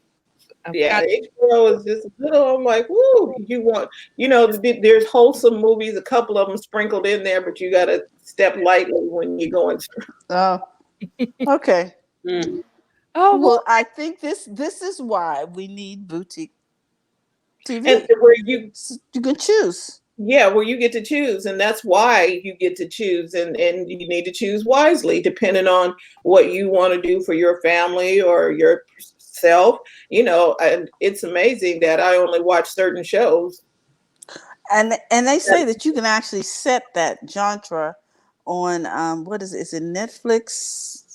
[SPEAKER 2] I've
[SPEAKER 5] Yeah,
[SPEAKER 2] got-
[SPEAKER 5] HBO is just a little. I'm like, woo! There's wholesome movies, a couple of them sprinkled in there, but you got to step lightly when you're going through.
[SPEAKER 3] Oh, okay.
[SPEAKER 1] Mm.
[SPEAKER 2] oh
[SPEAKER 3] Well, I think this is why we need boutique TV.
[SPEAKER 5] And where you
[SPEAKER 3] You can choose.
[SPEAKER 5] Yeah, well, you get to choose, and that's why you get to choose, and you need to choose wisely, depending on what you want to do for your family or yourself. And it's amazing that I only watch certain shows.
[SPEAKER 3] And they say that you can actually set that genre on what is it? It's a Netflix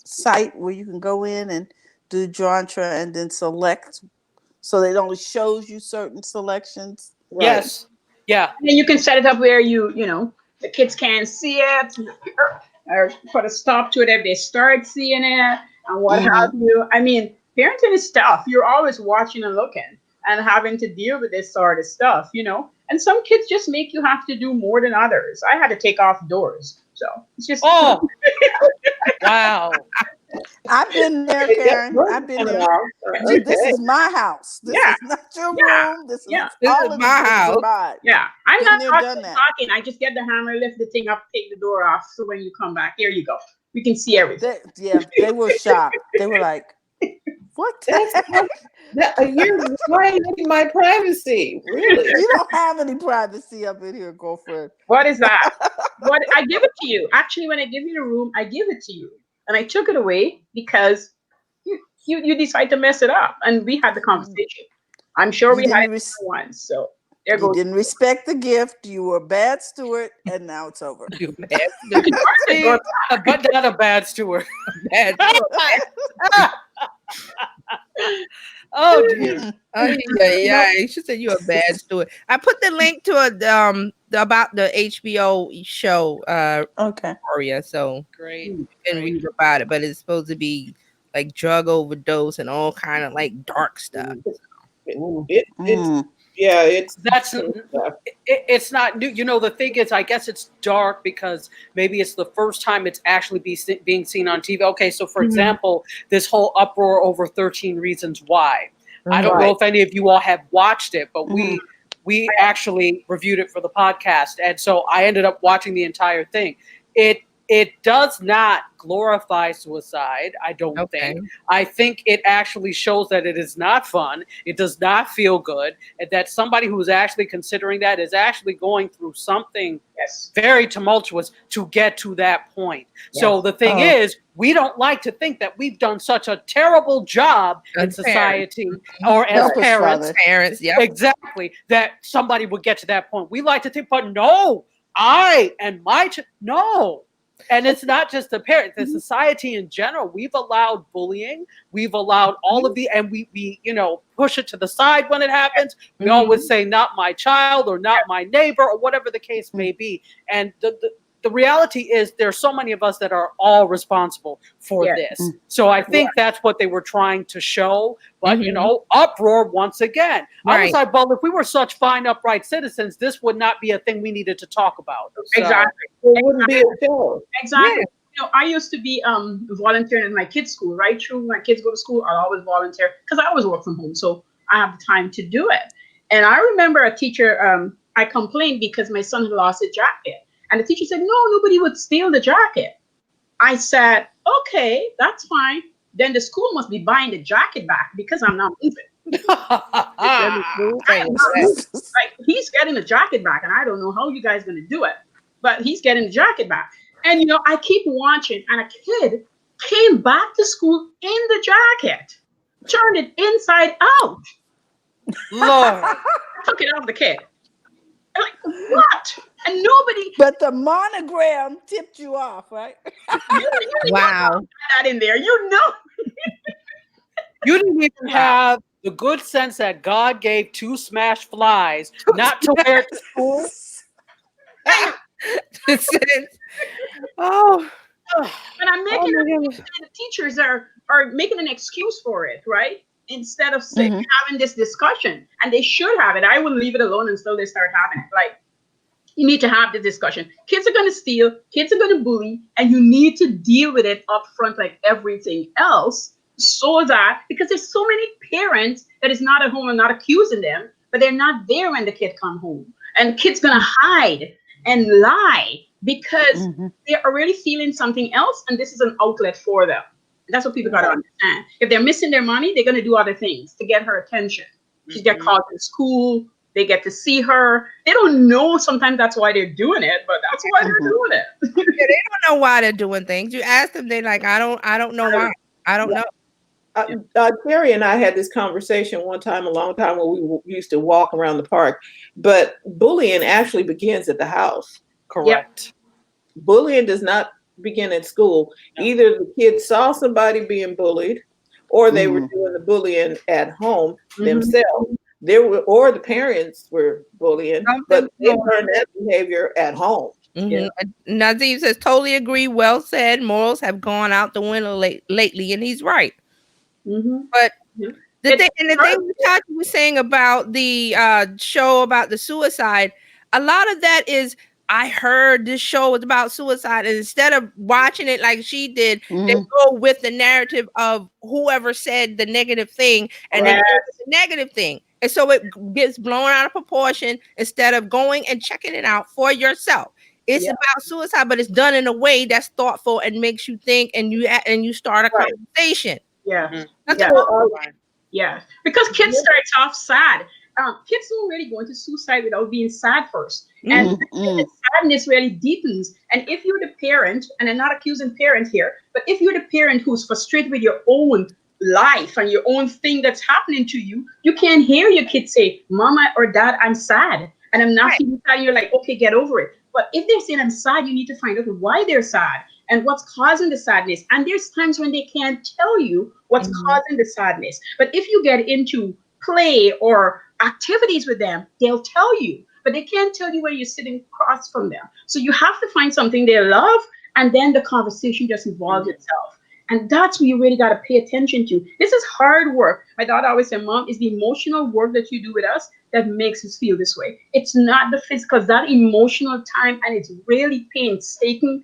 [SPEAKER 3] site where you can go in and do genre and then select, so it only shows you certain selections.
[SPEAKER 5] Right.
[SPEAKER 1] Yes. Yeah.
[SPEAKER 4] And then you can set it up where the kids can't see it, or put a stop to it if they start seeing it, and what have you. I mean, parenting is tough. You're always watching and looking and having to deal with this sort of stuff. And some kids just make you have to do more than others. I had to take off doors. So it's just
[SPEAKER 1] Oh. Wow.
[SPEAKER 3] I've been there, Karen. I've been there. This is my house. This
[SPEAKER 4] Yeah.
[SPEAKER 3] is not your
[SPEAKER 4] Yeah.
[SPEAKER 3] room. This is
[SPEAKER 4] Yeah.
[SPEAKER 2] This
[SPEAKER 3] all
[SPEAKER 2] is
[SPEAKER 3] of
[SPEAKER 2] my
[SPEAKER 3] the kids
[SPEAKER 2] house.
[SPEAKER 3] are mine.
[SPEAKER 4] Yeah, I'm
[SPEAKER 3] Been
[SPEAKER 4] not
[SPEAKER 3] there,
[SPEAKER 4] talking,
[SPEAKER 3] done that.
[SPEAKER 4] talking. I just get the hammer, lift the thing up, take the door off. So when you come back, here you go. We can see everything.
[SPEAKER 3] They were shocked. They were like, "What?
[SPEAKER 5] You're violating my privacy, really."
[SPEAKER 3] You don't have any privacy up in here, girlfriend."
[SPEAKER 4] What is that? What I give it to you. Actually, when I give you the room, I give it to you, and I took it away because you decide to mess it up, and we had the conversation. I'm sure
[SPEAKER 3] You
[SPEAKER 4] we
[SPEAKER 3] didn't
[SPEAKER 4] had it
[SPEAKER 3] res-
[SPEAKER 4] once. So there
[SPEAKER 3] You
[SPEAKER 4] goes.
[SPEAKER 3] didn't respect the gift. You were a bad steward, and now it's over.
[SPEAKER 2] You bad.
[SPEAKER 1] See, but not a bad steward.
[SPEAKER 2] Bad.
[SPEAKER 1] Oh dear.
[SPEAKER 2] Oh yeah. She said you're a bad steward. I put the link to about the HBO show
[SPEAKER 3] Okay.
[SPEAKER 2] Aria, so
[SPEAKER 1] Great.
[SPEAKER 2] you can read about it. But it's supposed to be like drug overdose and all kind of like dark stuff.
[SPEAKER 3] Ooh.
[SPEAKER 5] It's yeah, it's
[SPEAKER 1] That's it's not new. You know, the thing is, I guess it's dark because maybe it's the first time it's actually being seen on TV. Okay, so for example, this whole uproar over 13 Reasons Why. I don't know if any of you all have watched it, but we actually reviewed it for the podcast, and so I ended up watching the entire thing. It does not glorify suicide, I don't think. I think it actually shows that it is not fun. It does not feel good. And that somebody who's actually considering that is actually going through something very tumultuous to get to that point. So the thing is, we don't like to think that we've done such a terrible job in society or as parents. Exactly. That somebody would get to that point. We like to think, but no, I and my no. And it's not just the parents, the society in general. We've allowed bullying. We've allowed all of and we push it to the side when it happens. We always say, not my child or not my neighbor or whatever the case may be. And the reality is there's so many of us that are all responsible for this. So I think that's what they were trying to show. But, uproar once again. I was like, well, if we were such fine, upright citizens, this would not be a thing we needed to talk about. So,
[SPEAKER 4] Exactly.
[SPEAKER 5] It wouldn't be a show.
[SPEAKER 4] Exactly. I used to be volunteering at my kids' school, right? True. My kids go to school, I always volunteer because I always work from home. So I have the time to do it. And I remember a teacher, I complained because my son had lost his jacket. And the teacher said, no, nobody would steal the jacket. I said, okay, that's fine. Then the school must be buying the jacket back because I'm not moving. Like, he's getting the jacket back, and I don't know how you guys going to do it, but he's getting the jacket back. And, I keep watching, and a kid came back to school in the jacket, turned it inside out.
[SPEAKER 1] Lord.
[SPEAKER 4] Took it off the kid. I'm like, what? And nobody.
[SPEAKER 3] But the monogram tipped you off, right?
[SPEAKER 2] Wow.
[SPEAKER 4] That in there,
[SPEAKER 1] You didn't even have the good sense that God gave two smashed flies not to wear to school.
[SPEAKER 4] And I'm making the teachers are making an excuse for it, right? Instead of having this discussion, and they should have it. I would leave it alone until they start having it. Like, you need to have the discussion. Kids are going to steal, kids are going to bully, and you need to deal with it up front like everything else, so that, because there's so many parents that is not at home and not accusing them, but they're not there when the kid come home. And kids going to hide and lie because they're already feeling something else, and this is an outlet for them. That's what people got to understand. If they're missing their money, they're going to do other things to get her attention. She get called to school. They get to see her. They don't know sometimes that's why they're doing it, but that's why they're doing it.
[SPEAKER 2] They don't know why they're doing things. You ask them, they're like, I don't know why. I don't know.
[SPEAKER 5] Terry and I had this conversation one time, a long time, when we used to walk around the park. But bullying actually begins at the house.
[SPEAKER 1] Correct.
[SPEAKER 5] Yep. Bullying does not begin at school. Either the kids saw somebody being bullied, or they were doing the bullying at home themselves. Or the parents were bullying, but they learned that behavior at home.
[SPEAKER 2] Nazim says, totally agree. Well said. Morals have gone out the window lately, and he's right. But the thing Tati was saying about the show about the suicide, a lot of that is, I heard this show was about suicide, and instead of watching it like she did, they go with the narrative of whoever said the negative thing, and then the negative thing. And so it gets blown out of proportion instead of going and checking it out for yourself. It's about suicide, but it's done in a way that's thoughtful and makes you think, and you start a conversation.
[SPEAKER 4] Yeah.
[SPEAKER 2] Yeah.
[SPEAKER 4] Because kids start off sad. Kids don't really go into suicide without being sad first. And the sadness really deepens. And if you're the parent, and I'm not accusing parents here, but if you're the parent who's frustrated with your own life and your own thing that's happening to you, you can't hear your kids say, Mama or Dad, I'm sad. And I'm not feeling sad. And you're like, okay, get over it. But if they're saying I'm sad, you need to find out why they're sad and what's causing the sadness. And there's times when they can't tell you what's causing the sadness. But if you get into play or activities with them, they'll tell you, but they can't tell you when you're sitting across from them. So you have to find something they love, and then the conversation just evolves itself. And that's what you really got to pay attention to. This is hard work. My daughter always said, Mom, it's the emotional work that you do with us that makes us feel this way. It's not the physical, that emotional time, and it's really painstaking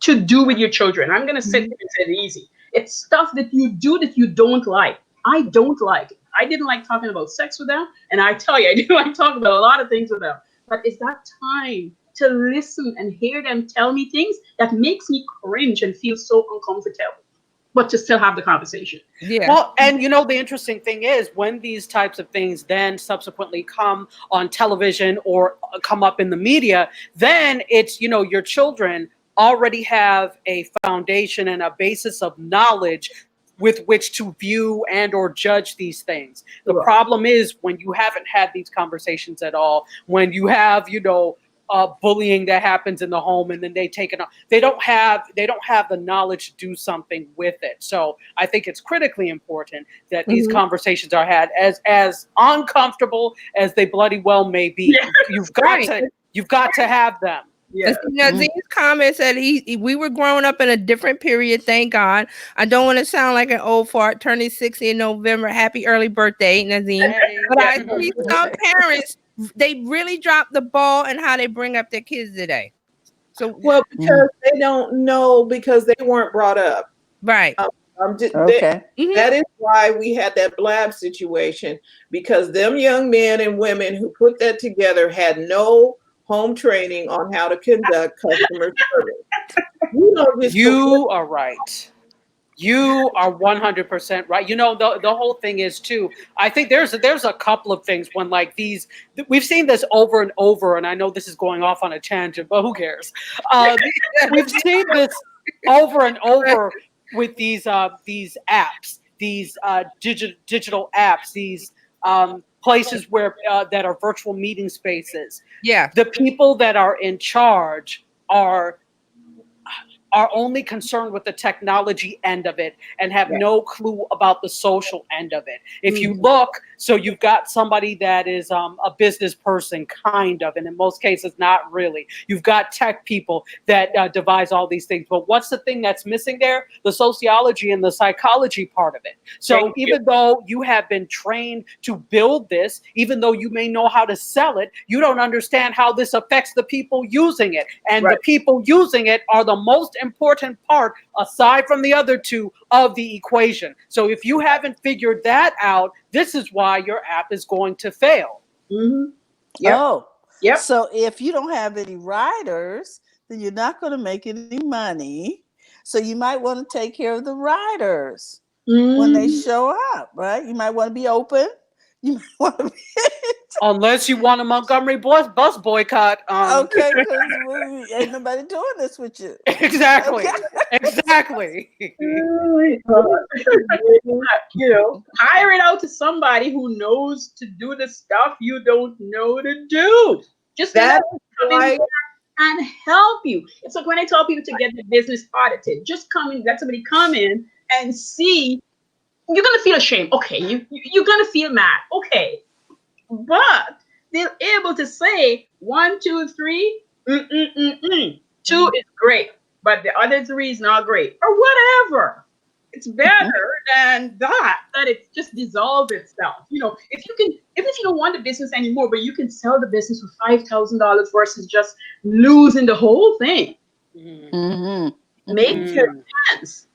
[SPEAKER 4] to do with your children. I'm going to sit here and say it easy. It's stuff that you do that you don't like. I don't like it. I didn't like talking about sex with them. And I tell you, I do like talking about a lot of things with them. But it's that time to listen and hear them tell me things that makes me cringe and feel so uncomfortable, but to still have the conversation.
[SPEAKER 2] Yeah.
[SPEAKER 1] Well, and you know, the interesting thing is when these types of things then subsequently come on television or come up in the media, then it's, you know, your children already have a foundation and a basis of knowledge with which to view and or judge these things. The
[SPEAKER 4] Right.
[SPEAKER 1] problem is when you haven't had these conversations at all, when you have, you know, bullying that happens in the home and then they take it on, they don't have the knowledge to do something with it. So I think it's critically important that these conversations are had, as uncomfortable as they bloody well may be.
[SPEAKER 4] Yeah.
[SPEAKER 1] You've got to have them.
[SPEAKER 4] Yeah.
[SPEAKER 2] Nazim's comment said we were growing up in a different period. Thank God. I don't want to sound like an old fart. Turning 60 in November. Happy early birthday, Nazim. But I see some parents, they really drop the ball in how they bring up their kids today. So
[SPEAKER 5] Well, because they don't know, because they weren't brought up.
[SPEAKER 2] right.
[SPEAKER 3] Okay.
[SPEAKER 5] That is why we had that blab situation, because them young men and women who put that together had no home training on how to conduct customer service.
[SPEAKER 1] You are right. You are 100% right. You know, the whole thing is too, I think there's a couple of things when like these, we've seen this over and over, and I know this is going off on a tangent, but who cares? We've seen this over and over with these apps, these digital apps, these places where that are virtual meeting spaces.
[SPEAKER 2] Yeah.
[SPEAKER 1] The people that are in charge are only concerned with the technology end of it and have no clue about the social end of it. If you look, so you've got somebody that is a business person, kind of, and in most cases, not really. You've got tech people that devise all these things. But what's the thing that's missing there? The sociology and the psychology part of it. So even though you have been trained to build this, even though you may know how to sell it, you don't understand how this affects the people using it. And the people using it are the most important part, aside from the other two, of the equation. So if you haven't figured that out, this is why your app is going to fail.
[SPEAKER 3] Oh, so if you don't have any riders, then you're not going to make any money. So you might want to take care of the riders when they show up, right? You might want to be open. You might want to be
[SPEAKER 1] unless you want a Montgomery bus boycott.
[SPEAKER 3] Okay, because ain't nobody doing this with you.
[SPEAKER 1] Exactly.
[SPEAKER 3] Okay.
[SPEAKER 1] Exactly.
[SPEAKER 4] You know, hire it out to somebody who knows to do the stuff you don't know to do. Just let them come in and help you. It's like when I tell people to get the business audited, just come in, let somebody come in and see. You're gonna feel ashamed. Okay, you're gonna feel mad. Okay, but they're able to say 1, 2, 3. 2 is great, but the other 3 is not great, or whatever. It's better than that it just dissolves itself. You know, if you can, even if you don't want the business anymore, but you can sell the business for $5,000 versus just losing the whole thing. Makes sense.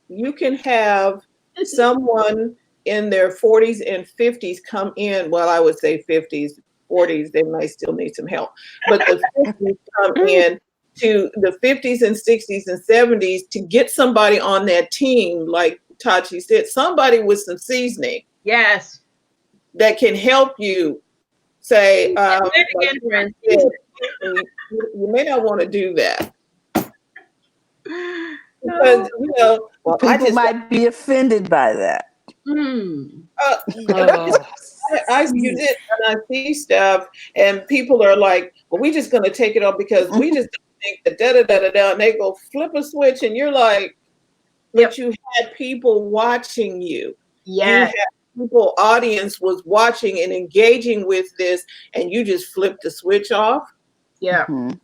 [SPEAKER 5] You can have someone in their 40s and 50s come in. Well, I would say 50s, 40s, they might still need some help. But the 50s come in to the 50s and 60s and 70s to get somebody on that team, like Tachi said, somebody with some seasoning.
[SPEAKER 4] Yes.
[SPEAKER 5] That can help you say, you may not want to do that. Because, you know, well,
[SPEAKER 3] people might be offended by that.
[SPEAKER 5] I use it and I see stuff, and people are like, "Well, we're just going to take it off because we just don't think that da da da da da." And they go flip a switch, and you're like, "But you had people watching you.
[SPEAKER 4] Yeah,
[SPEAKER 5] people audience was watching and engaging with this, and you just flipped the switch off."
[SPEAKER 4] Yeah, and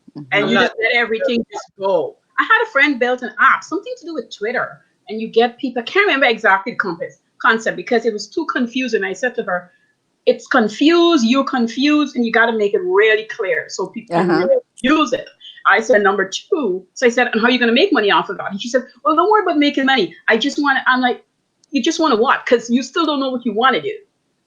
[SPEAKER 4] you just let everything just go. I had a friend built an app, something to do with Twitter, and you get people. I can't remember exactly the concept because it was too confusing. I said to her, it's confused, you're confused, and you got to make it really clear so people can really use it. I said, number two. So I said, and how are you going to make money off of that? And she said, well, don't worry about making money. I just want to, I'm like, you just want to what? Because you still don't know what you want to do.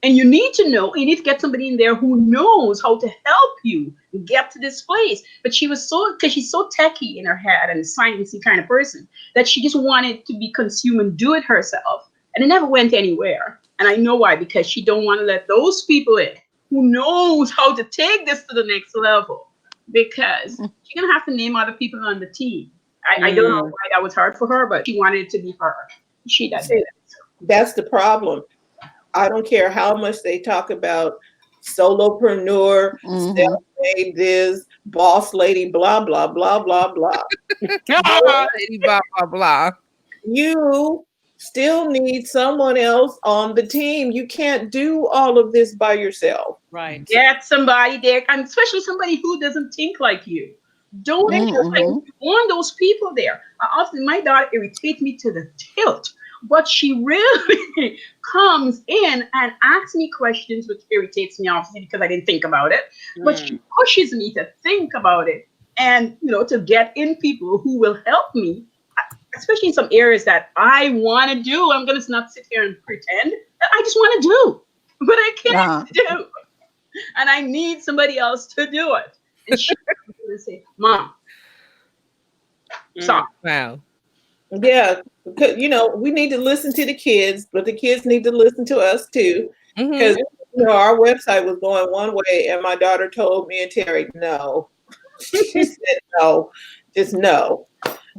[SPEAKER 4] And you need to know, you need to get somebody in there who knows how to help you get to this place. But she was because she's so techie in her head and sciencey kind of person that she just wanted to be consumed and do it herself. And it never went anywhere. And I know why, because she don't want to let those people in who knows how to take this to the next level, because she's going to have to name other people on the team. I don't know why that was hard for her, but she wanted it to be her. She does it.
[SPEAKER 5] That's the problem. I don't care how much they talk about solopreneur, self-made this, boss lady, blah, blah, blah, blah, blah.
[SPEAKER 2] Lady blah, blah, blah.
[SPEAKER 5] You still need someone else on the team. You can't do all of this by yourself.
[SPEAKER 1] Right.
[SPEAKER 4] Get somebody there, and especially somebody who doesn't think like you. Don't like you want those people there. Often my daughter irritates me to the tilt, but she really comes in and asks me questions, which irritates me obviously because I didn't think about it. But she pushes me to think about it and to get in people who will help me, especially in some areas that I want to do. I'm gonna not sit here and pretend that I just want to do, but I can't do, and I need somebody else to do it. And she's gonna say, "Mom, stop."
[SPEAKER 2] Wow.
[SPEAKER 5] Yeah, because we need to listen to the kids, but the kids need to listen to us too. Because our website was going one way, and my daughter told me and Terry, no. She said no, just no.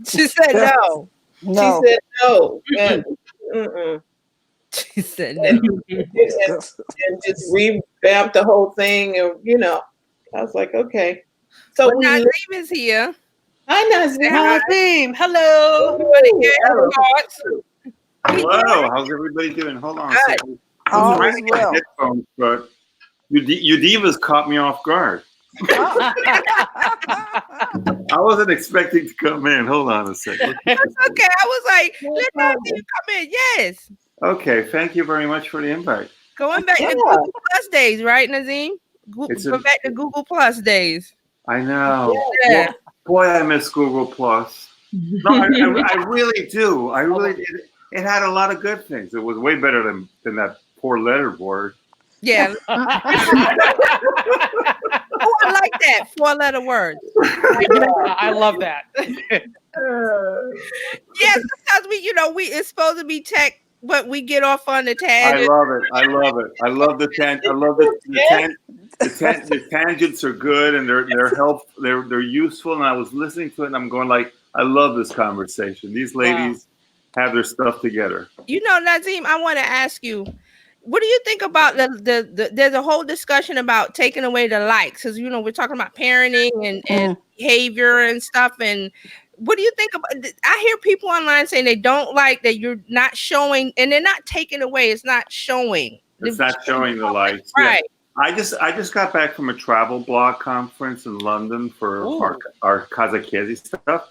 [SPEAKER 2] She said no.
[SPEAKER 3] No.
[SPEAKER 5] She said no. And,
[SPEAKER 2] She said
[SPEAKER 5] and,
[SPEAKER 2] no.
[SPEAKER 5] and just revamp the whole thing, and I was like, okay. So
[SPEAKER 2] Well, Nazim is here.
[SPEAKER 5] Hi, Nazim.
[SPEAKER 1] Nazim, hello.
[SPEAKER 6] Hello, how's everybody doing? Hold on a second.
[SPEAKER 3] All
[SPEAKER 6] I'm
[SPEAKER 3] is
[SPEAKER 6] trying to get
[SPEAKER 3] well.
[SPEAKER 6] headphones, but you divas caught me off guard. I wasn't expecting to come in. Hold on a second.
[SPEAKER 2] That's okay. I was like, let Nazim come in. Yes.
[SPEAKER 6] Okay, thank you very much for the invite.
[SPEAKER 2] Going back to Google Plus days, right, Nazim? Go back to Google Plus days.
[SPEAKER 6] I know.
[SPEAKER 2] Yeah.
[SPEAKER 6] Well, boy, I miss Google Plus. No, I really do. I really did. It had a lot of good things. It was way better than that poor letterboard.
[SPEAKER 2] Yeah. Oh, I like that 4-letter word.
[SPEAKER 1] I love that.
[SPEAKER 2] Yeah, sometimes we it's supposed to be tech, but we get off on the tangent.
[SPEAKER 6] I love it. I love it. I love the tangent. I love the tangents are good and they're helpful. They're useful. And I was listening to it and I'm going like, I love this conversation. These ladies have their stuff together.
[SPEAKER 2] Nazim, I want to ask you, what do you think about the there's a whole discussion about taking away the likes, because we're talking about parenting and behavior and stuff. And what do you think about? I hear people online saying they don't like that you're not showing, and they're not taking away. It's not showing.
[SPEAKER 6] It's not showing the likes.
[SPEAKER 2] Right.
[SPEAKER 6] Yeah. I just got back from a travel blog conference in London for our Kazakezi stuff.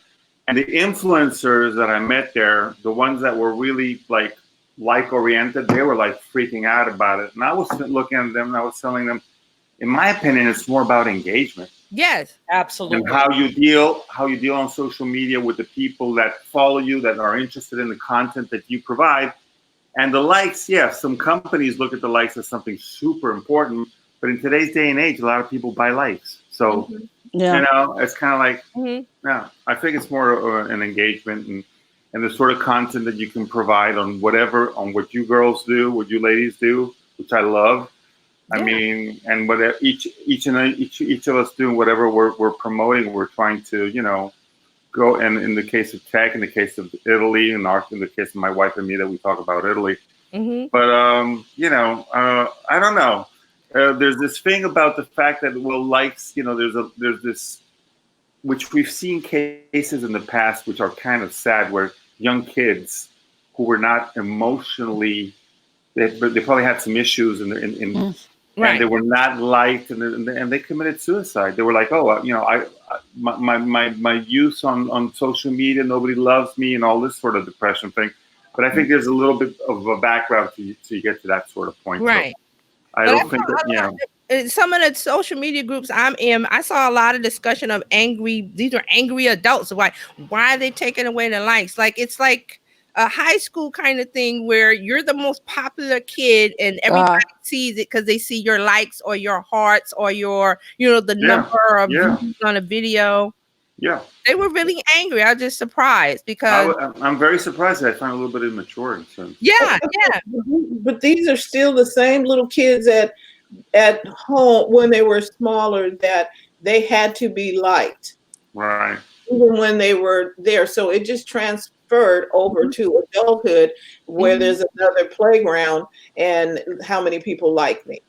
[SPEAKER 6] And the influencers that I met there, the ones that were really like oriented, they were like freaking out about it. And I was looking at them and I was telling them, in my opinion, it's more about engagement.
[SPEAKER 2] Yes,
[SPEAKER 1] absolutely.
[SPEAKER 6] And how you deal on social media with the people that follow you, that are interested in the content that you provide. And the likes, yes, some companies look at the likes as something super important, but in today's day and age, a lot of people buy likes. So, it's kind of like, I think it's more of an engagement and the sort of content that you can provide on what you girls do, what you ladies do, which I love. I mean, and whatever each of us doing whatever we're promoting, we're trying to, go. And in the case of tech, in the case of Italy, and in the case of my wife and me, that we talk about Italy. But I don't know. There's this thing about the fact that likes. There's this, which we've seen cases in the past, which are kind of sad, where young kids who were not emotionally, they probably had some issues and they were not liked, and they committed suicide. They were like, my use on social media, nobody loves me, and all this sort of depression thing. But I think there's a little bit of a background to get to that sort of point.
[SPEAKER 2] Right.
[SPEAKER 6] So I don't think that,
[SPEAKER 2] some of the social media groups I'm in, I saw a lot of discussion of these are angry adults. Why are they taking away the likes? Like, it's like a high school kind of thing where you're the most popular kid and everybody sees it because they see your likes or your hearts or your, the number of views on a video.
[SPEAKER 6] Yeah.
[SPEAKER 2] They were really angry. I was just surprised because
[SPEAKER 6] I'm very surprised. I find a little bit immature. So.
[SPEAKER 2] Yeah.
[SPEAKER 5] But these are still the same little kids at home when they were smaller that they had to be liked.
[SPEAKER 6] Right.
[SPEAKER 5] Even when they were there. So it just transferred over to adulthood where there's another playground and how many people like me.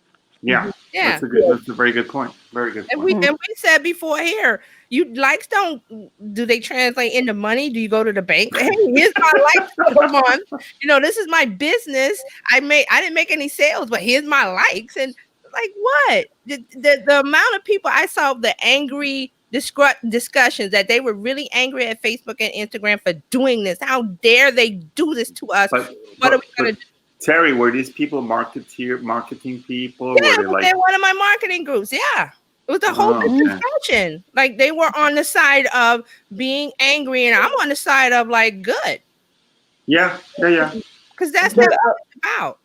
[SPEAKER 2] Yeah.
[SPEAKER 6] That's a very good point. Very good point.
[SPEAKER 2] And we said before here, likes do they translate into money? Do you go to the bank? Hey, here's my likes for the month. This is my business. I didn't make any sales, but here's my likes. And like, what? The amount of people I saw, the angry discussions that they were really angry at Facebook and Instagram for doing this. How dare they do this to us? What are we going to do?
[SPEAKER 6] Terry, were these people marketing people?
[SPEAKER 2] Yeah, they're one of my marketing groups. Yeah. It was a whole discussion. Like, they were on the side of being angry, and I'm on the side of like good.
[SPEAKER 6] Yeah.
[SPEAKER 2] Because that's not what it's about.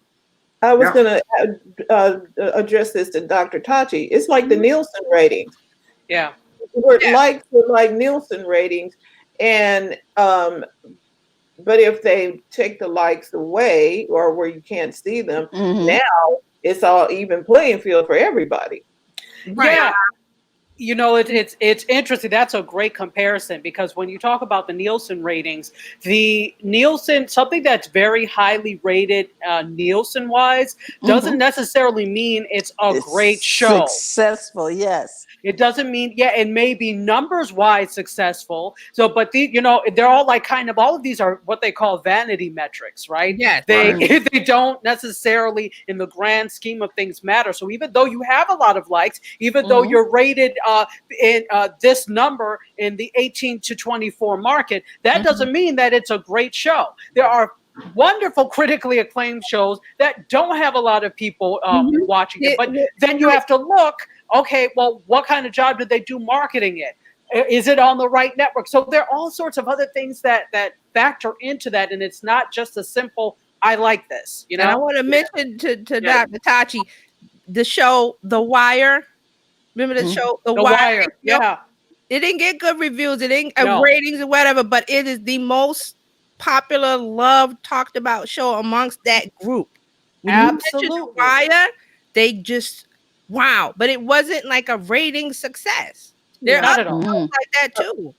[SPEAKER 5] I was going to address this to Dr. Tachi. It's like the Nielsen ratings.
[SPEAKER 1] Yeah.
[SPEAKER 5] Likes were like Nielsen ratings, and but if they take the likes away or where you can't see them, now it's all even playing field for everybody.
[SPEAKER 1] Right. Yeah. It's interesting. That's a great comparison because when you talk about the Nielsen ratings, something that's very highly rated Nielsen wise doesn't necessarily mean it's great show.
[SPEAKER 3] Successful, yes.
[SPEAKER 1] It doesn't mean, it may be numbers wise successful. So, but they're all like all of these are what they call vanity metrics, right?
[SPEAKER 2] Yes.
[SPEAKER 1] They don't necessarily in the grand scheme of things matter. So even though you have a lot of likes, even though you're rated in this number in the 18 to 24 market, that doesn't mean that it's a great show. There are wonderful critically acclaimed shows that don't have a lot of people watching it, but then you have to look, okay, well, what kind of job did they do marketing it? Is it on the right network? So there are all sorts of other things that factor into that, and it's not just a simple I like this,
[SPEAKER 2] And I want to mention to Dr. Tachi, the show The Wire. Remember the show The Wire?
[SPEAKER 1] Yeah.
[SPEAKER 2] It didn't get good reviews. It didn't ratings or whatever, but it is the most popular, loved, talked about show amongst that group. When
[SPEAKER 1] Absolutely.
[SPEAKER 2] you mention The Wire, they just but it wasn't like a rating success. There are other shows like that too.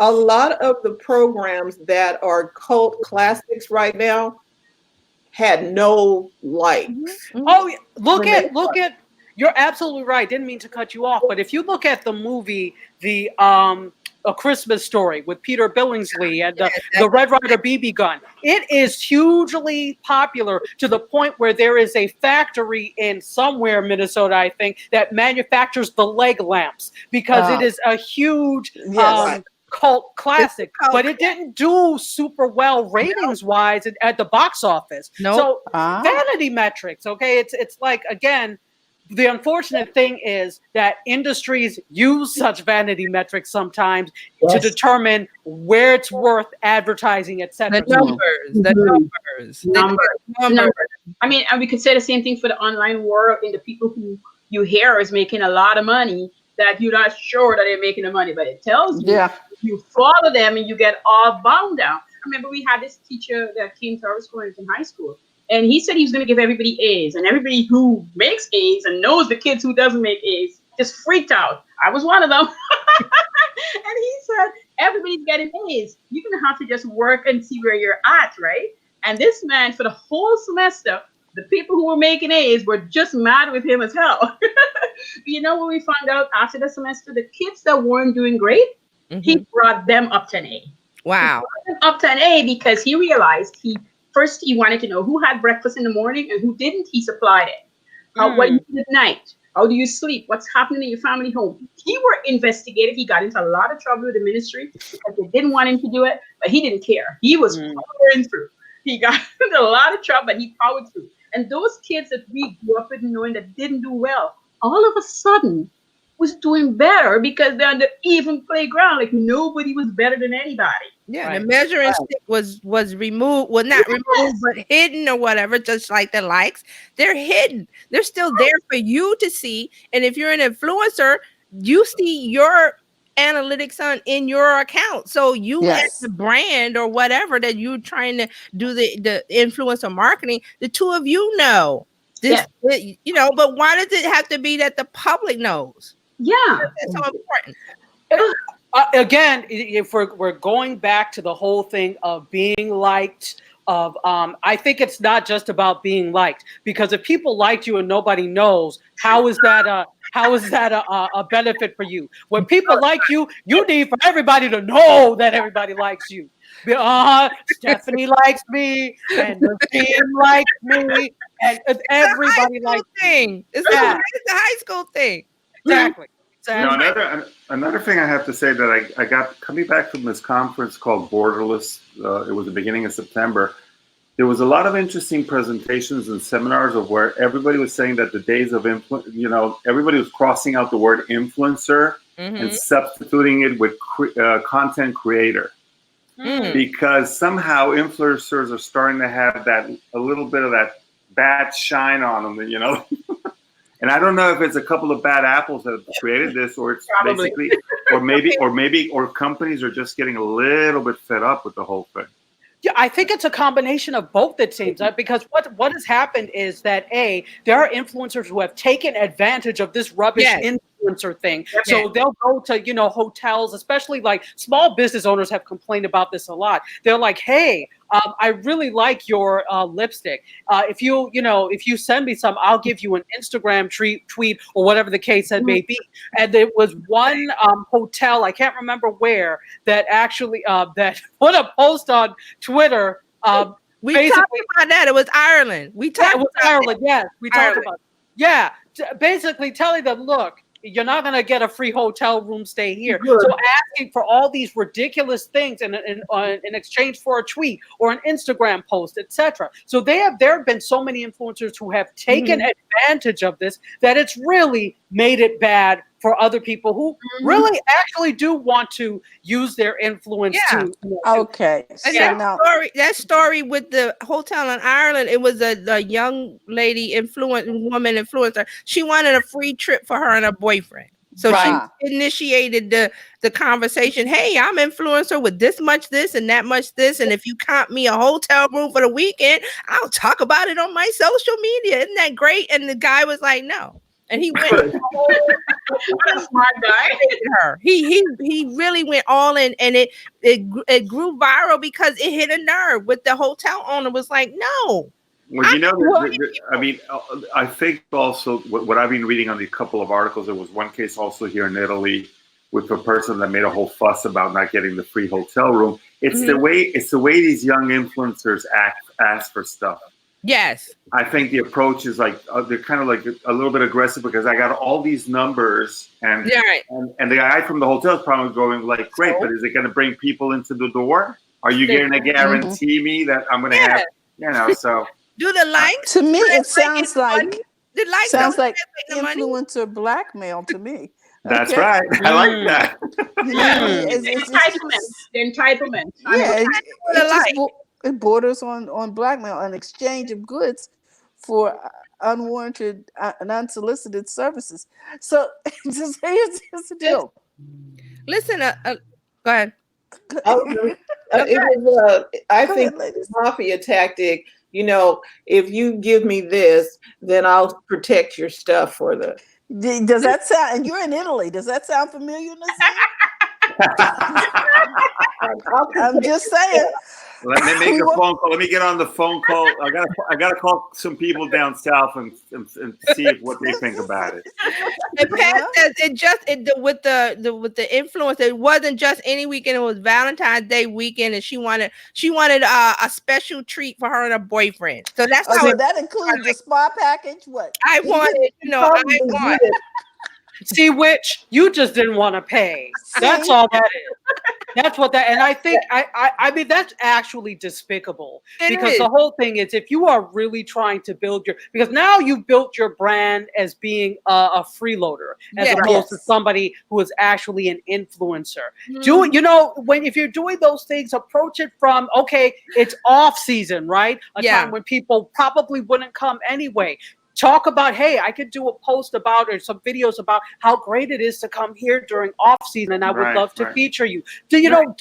[SPEAKER 5] A lot of the programs that are cult classics right now had no likes.
[SPEAKER 1] Oh, look at. You're absolutely right. Didn't mean to cut you off, but if you look at the movie, A Christmas Story with Peter Billingsley and the Red Ryder BB gun, it is hugely popular to the point where there is a factory in somewhere Minnesota, I think, that manufactures the leg lamps because it is a huge cult classic, but it didn't do super well ratings wise at the box office. So vanity metrics, okay, it's like, again, the unfortunate thing is that industries use such vanity metrics sometimes to determine where it's worth advertising, etc.
[SPEAKER 2] The numbers.
[SPEAKER 4] I mean, and we could say the same thing for the online world and the people who you hear is making a lot of money that you're not sure that they're making the money, but it tells you. You follow them and you get all bound down. I remember we had this teacher that came to our school in high school. And he said he was going to give everybody A's, and everybody who makes A's and knows the kids who doesn't make A's just freaked out. I was one of them. And he said, everybody's getting A's. You're going to have to just work and see where you're at, right? And this man, for the whole semester, the people who were making A's were just mad with him as hell. You know what we found out after the semester? The kids that weren't doing great, he brought them up to an A.
[SPEAKER 2] Wow.
[SPEAKER 4] He brought them up to an A because he realized First, he wanted to know who had breakfast in the morning and who didn't. He supplied it. What you eat at night? How do you sleep? What's happening in your family home? He were investigated. He got into a lot of trouble with the ministry because they didn't want him to do it, but he didn't care. He was powering through. He got in a lot of trouble, but he powered through. And those kids that we grew up with knowing that didn't do well, all of a sudden was doing better because they're on the even playground. Like nobody was better than anybody.
[SPEAKER 2] Yeah,
[SPEAKER 1] Right.
[SPEAKER 2] the measuring stick was removed. Well, not removed, but hidden or whatever. Just like the likes, they're hidden. They're still there for you to see. And if you're an influencer, you see your analytics on in your account. So you as
[SPEAKER 3] Yes.
[SPEAKER 2] the brand or whatever that you're trying to do the influencer marketing, the two of you know this. You know, but why does it have to be that the public knows?
[SPEAKER 4] Yeah.
[SPEAKER 2] That's so important.
[SPEAKER 1] Again, if we're going back to the whole thing of being liked, I think it's not just about being liked, because if people liked you and nobody knows, how is that a benefit for you? When people like you, you need for everybody to know that everybody likes you. Stephanie likes me, and the team likes me, and everybody likes
[SPEAKER 2] thing. It's a high school thing.
[SPEAKER 1] Exactly.
[SPEAKER 6] No, another thing I have to say that I got coming back from this conference called Borderless. It was the beginning of September. There was a lot of interesting presentations and seminars of where everybody was saying that the days of everybody was crossing out the word influencer and substituting it with content creator, because somehow influencers are starting to have a little bit of that bad shine on them, you know. And I don't know if it's a couple of bad apples that have created this, or it's basically, or companies are just getting a little bit fed up with the whole thing.
[SPEAKER 1] Yeah, I think it's a combination of both, it seems, because what has happened is that there are influencers who have taken advantage of this rubbish influencer thing. So they'll go to, hotels, especially like small business owners have complained about this a lot. They're like, hey, I really like your lipstick. If you send me some, I'll give you an Instagram tweet or whatever the case may be. And there was one hotel, I can't remember where, that actually that put a post on Twitter.
[SPEAKER 2] We talked about that. It was Ireland.
[SPEAKER 1] It was Ireland. Yes, we talked about it. Yeah, basically telling them, look, you're not going to get a free hotel room stay here. Good. So asking for all these ridiculous things in exchange for a tweet or an Instagram post, etc. So there have been so many influencers who have taken advantage of this that it's really made it bad for other people who really actually do want to use their influence to.
[SPEAKER 3] Okay.
[SPEAKER 2] And that story with the hotel in Ireland, it was a young lady woman influencer. She wanted a free trip for her and her boyfriend. So she initiated the conversation. Hey, I'm influencer with this much this and that much this. And if you comp me a hotel room for the weekend, I'll talk about it on my social media. Isn't that great? And the guy was like, no. And he went
[SPEAKER 4] what a smart guy.
[SPEAKER 2] He really went all in, and it grew viral because it hit a nerve. With the hotel owner was like, no.
[SPEAKER 6] Well, I think also what I've been reading on the couple of articles, there was one case also here in Italy with a person that made a whole fuss about not getting the free hotel room. It's the way these young influencers ask for stuff.
[SPEAKER 2] Yes.
[SPEAKER 6] I think the approach is like they're kind of like a little bit aggressive because I got all these numbers and the guy from the hotel is probably going like, great, but is it going to bring people into the door? Are you going to guarantee me that I'm going to have, so.
[SPEAKER 2] Do the likes?
[SPEAKER 3] To me, it sounds like
[SPEAKER 2] influencer
[SPEAKER 3] blackmail to me.
[SPEAKER 6] That's right. I like that.
[SPEAKER 4] The entitlement.
[SPEAKER 3] It borders on blackmail, an exchange of goods for unwarranted and unsolicited services. So here's the deal.
[SPEAKER 2] Listen, go ahead.
[SPEAKER 5] It was, I think, mafia tactic. If you give me this, then I'll protect your stuff for the.
[SPEAKER 3] Does that sound? And you're in Italy. Does that sound familiar, I'm just saying.
[SPEAKER 6] Let me make a phone call. Let me get on the phone call. I gotta call some people down south and see what they think about it.
[SPEAKER 2] And Pat says with the influence, it wasn't just any weekend. It was Valentine's Day weekend, and she wanted a special treat for her and her boyfriend. So that's how
[SPEAKER 3] that includes the spa package. What
[SPEAKER 2] I wanted,
[SPEAKER 1] See, which you just didn't want to pay. That's all that is. That's what that, and I think I mean that's actually despicable
[SPEAKER 2] It
[SPEAKER 1] because
[SPEAKER 2] is.
[SPEAKER 1] the whole thing is if you are really trying to build your because now you've built your brand as being a freeloader as
[SPEAKER 2] Yeah.
[SPEAKER 1] opposed to
[SPEAKER 3] Yes.
[SPEAKER 1] somebody who is actually an influencer. Do
[SPEAKER 2] Mhm.
[SPEAKER 1] it, when if you're doing those things, approach it from okay, it's off season, right? A
[SPEAKER 2] Yeah.
[SPEAKER 1] time when people probably wouldn't come anyway. Talk about, hey, I could do a post about or some videos about how great it is to come here during off season, and I would
[SPEAKER 6] Right,
[SPEAKER 1] love to
[SPEAKER 6] right.
[SPEAKER 1] feature you. Do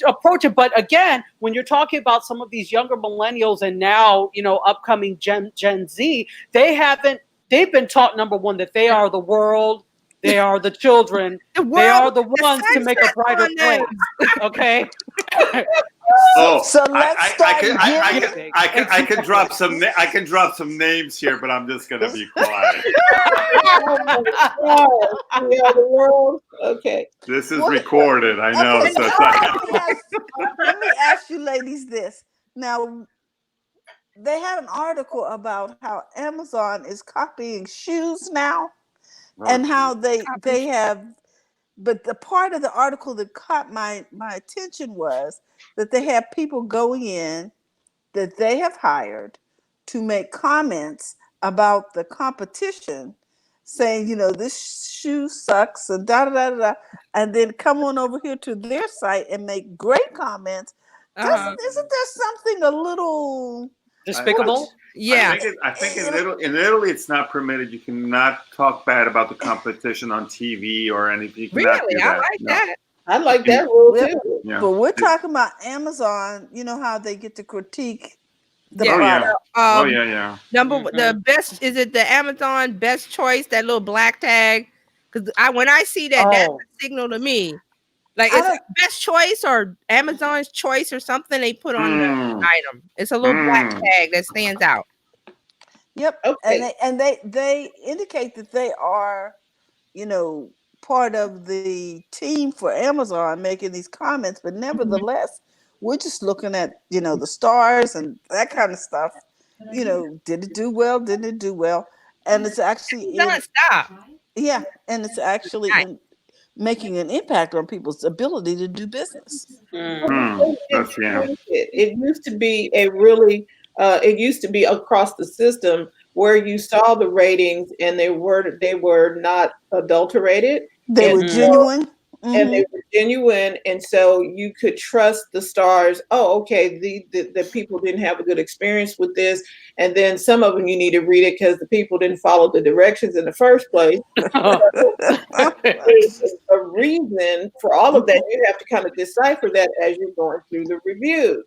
[SPEAKER 1] approach it? But again, when you're talking about some of these younger millennials and now upcoming Gen Z, they've been taught number one that they are the world, they are the children,
[SPEAKER 2] The
[SPEAKER 1] they
[SPEAKER 2] world
[SPEAKER 1] are the
[SPEAKER 2] with the
[SPEAKER 1] ones to make a
[SPEAKER 2] sunset
[SPEAKER 1] brighter
[SPEAKER 2] on them.
[SPEAKER 1] place. Okay.
[SPEAKER 6] Oh,
[SPEAKER 3] So let's start giving.
[SPEAKER 6] I can drop some I can drop some names here, but I'm just gonna be quiet.
[SPEAKER 5] Oh my God. We are the world. Okay.
[SPEAKER 6] This is
[SPEAKER 3] What?
[SPEAKER 6] recorded. I know.
[SPEAKER 3] Okay,
[SPEAKER 6] So it's
[SPEAKER 3] so
[SPEAKER 6] like,
[SPEAKER 3] let me ask you ladies this. Now, they had an article about how Amazon is copying shoes now and how they have, but the part of the article that caught my attention was that they have people going in that they have hired to make comments about the competition, saying, this shoe sucks and da da da da, and then come on over here to their site and make great comments. Isn't there something a little
[SPEAKER 1] Despicable.
[SPEAKER 2] Yeah.
[SPEAKER 6] I think in Italy it's not permitted. You cannot talk bad about the competition on TV or anything. You cannot
[SPEAKER 2] Really?
[SPEAKER 6] do
[SPEAKER 2] I
[SPEAKER 6] that.
[SPEAKER 2] like
[SPEAKER 6] No.
[SPEAKER 2] that.
[SPEAKER 5] I like that rule
[SPEAKER 3] Well,
[SPEAKER 5] too.
[SPEAKER 6] Yeah.
[SPEAKER 3] but we're talking about Amazon, how they get to critique the
[SPEAKER 2] Yeah.
[SPEAKER 6] Oh yeah.
[SPEAKER 3] product.
[SPEAKER 6] Oh yeah, yeah.
[SPEAKER 2] The best is it the Amazon best choice, that little black tag? Because when I see that, that's
[SPEAKER 1] Oh.
[SPEAKER 2] a signal to me. Like
[SPEAKER 3] I
[SPEAKER 2] it's
[SPEAKER 3] don't-
[SPEAKER 2] best choice or Amazon's choice or something they put on the
[SPEAKER 6] Mm.
[SPEAKER 2] item. It's a little black
[SPEAKER 6] Mm.
[SPEAKER 2] tag that stands out.
[SPEAKER 3] Yep.
[SPEAKER 5] Okay.
[SPEAKER 3] And they indicate that they are, part of the team for Amazon making these comments, but nevertheless, we're just looking at, the stars and that kind of stuff. Did it do well? Didn't it do well? And it's actually
[SPEAKER 2] Non-stop.
[SPEAKER 3] and it's actually
[SPEAKER 2] Right.
[SPEAKER 3] making an impact on people's ability to do business.
[SPEAKER 6] That's yeah.
[SPEAKER 5] It used to be a really, it used to be across the system where you saw the ratings and they were not adulterated.
[SPEAKER 3] They
[SPEAKER 5] And
[SPEAKER 3] were genuine.
[SPEAKER 5] and they were genuine, and so you could trust the stars. Oh, okay, the people didn't have a good experience with this, and then some of them you need to read it because the people didn't follow the directions in the first place. There's a reason for all of that. You have to kind of decipher that as you're going through the reviews.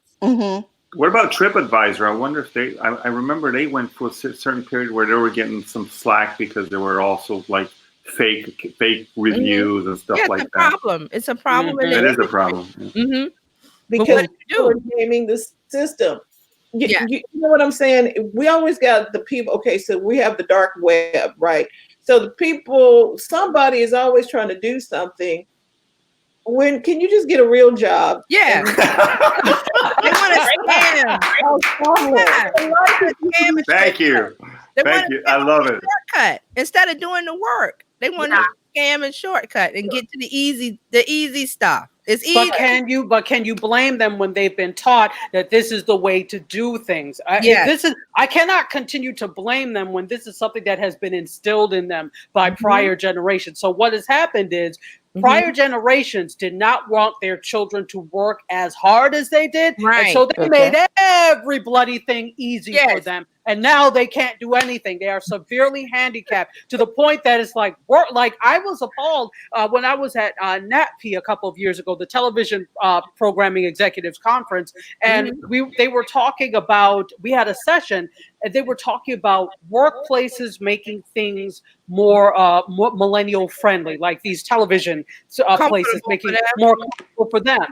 [SPEAKER 6] What about TripAdvisor? I wonder if I remember they went for a certain period where they were getting some slack because there were also like fake reviews and stuff like
[SPEAKER 2] it's a
[SPEAKER 6] that.
[SPEAKER 2] problem. It's a problem.
[SPEAKER 6] It is a problem.
[SPEAKER 2] Mm-hmm.
[SPEAKER 5] Because
[SPEAKER 2] what do
[SPEAKER 5] we're gaming the system.
[SPEAKER 2] Yeah.
[SPEAKER 5] You know what I'm saying? We always got the people. Okay, so we have the dark web, right? So the people, somebody is always trying to do something. When can you just get a real job?
[SPEAKER 2] Yeah. They want to scam.
[SPEAKER 6] Thank you. Thank you. I love it.
[SPEAKER 2] Shortcut instead of doing the work. They want to scam and shortcut and get to the easy stuff. It's easy.
[SPEAKER 1] But can you blame them when they've been taught that this is the way to do things? I cannot continue to blame them when this is something that has been instilled in them by prior generations. So what has happened is prior generations did not want their children to work as hard as they did.
[SPEAKER 2] Right.
[SPEAKER 1] And so they made every bloody thing easy for them. And now they can't do anything. They are severely handicapped to the point that it's like work. Like I was appalled when I was at NATP a couple of years ago, the Television Programming Executives Conference, and they were talking about. We had a session, and they were talking about workplaces making things more millennial friendly, like these television places making it more comfortable for them.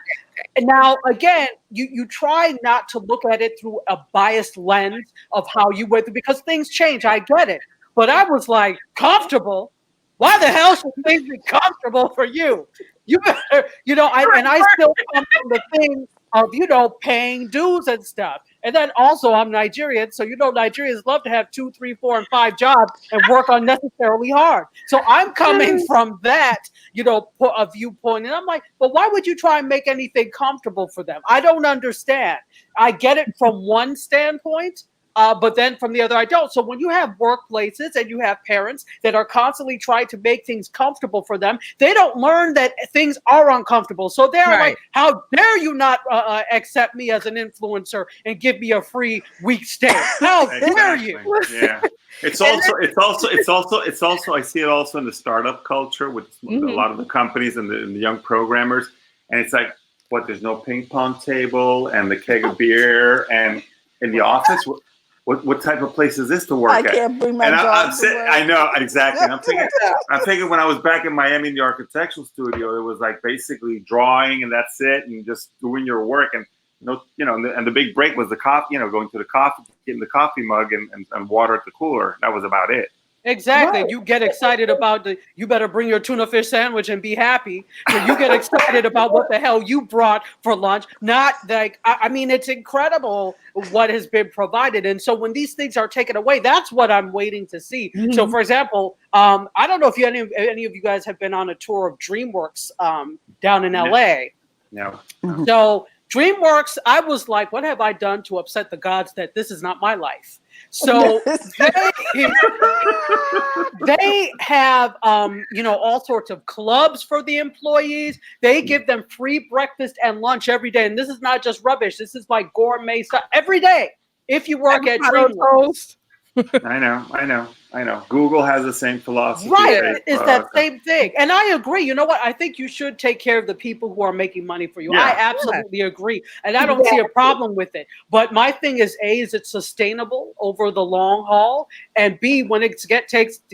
[SPEAKER 1] And now, again, you try not to look at it through a biased lens of how you went through, because things change. I get it. But I was like, comfortable? Why the hell should things be comfortable for you? You better, I still come from the thing of, paying dues and stuff. And then also I'm Nigerian, so Nigerians love to have 2, 3, 4, and 5 jobs and work unnecessarily hard. So I'm coming from that, a viewpoint, and I'm like, but why would you try and make anything comfortable for them? I don't understand. I get it from one standpoint. But then from the other, I don't. So when you have workplaces and you have parents that are constantly trying to make things comfortable for them, they don't learn that things are uncomfortable. So they're like, how dare you not accept me as an influencer and give me a free week stay? How dare you?
[SPEAKER 6] Yeah. It's also, I see it also in the startup culture with a lot of the companies and the young programmers. And it's like, there's no ping pong table and the keg of beer and in the office. What type of place is this to work at?
[SPEAKER 3] I can't bring my dog to work.
[SPEAKER 6] I know, exactly. And I'm thinking when I was back in Miami in the architectural studio, it was like basically drawing and that's it, and just doing your work. And and the big break was the coffee, going to the coffee, getting the coffee mug and water at the cooler. That was about it.
[SPEAKER 1] Exactly. Right. You get excited about you better bring your tuna fish sandwich and be happy. So you get excited about what the hell you brought for lunch. Not like, I mean, it's incredible what has been provided. And so when these things are taken away, that's what I'm waiting to see. Mm-hmm. So for example, I don't know if any of you guys have been on a tour of DreamWorks down in LA.
[SPEAKER 6] No.
[SPEAKER 1] Mm-hmm. So DreamWorks, I was like, what have I done to upset the gods that this is not my life? So they have, all sorts of clubs for the employees. They give them free breakfast and lunch every day. And this is not just rubbish. This is like gourmet stuff every day. If you work at DreamWorks.
[SPEAKER 6] I know. Google has the same philosophy.
[SPEAKER 1] Right. It's that same thing. And I agree. You know what? I think you should take care of the people who are making money for you. Yeah. I absolutely agree. And I don't see a problem with it. But my thing is, A, is it sustainable over the long haul? And B, when it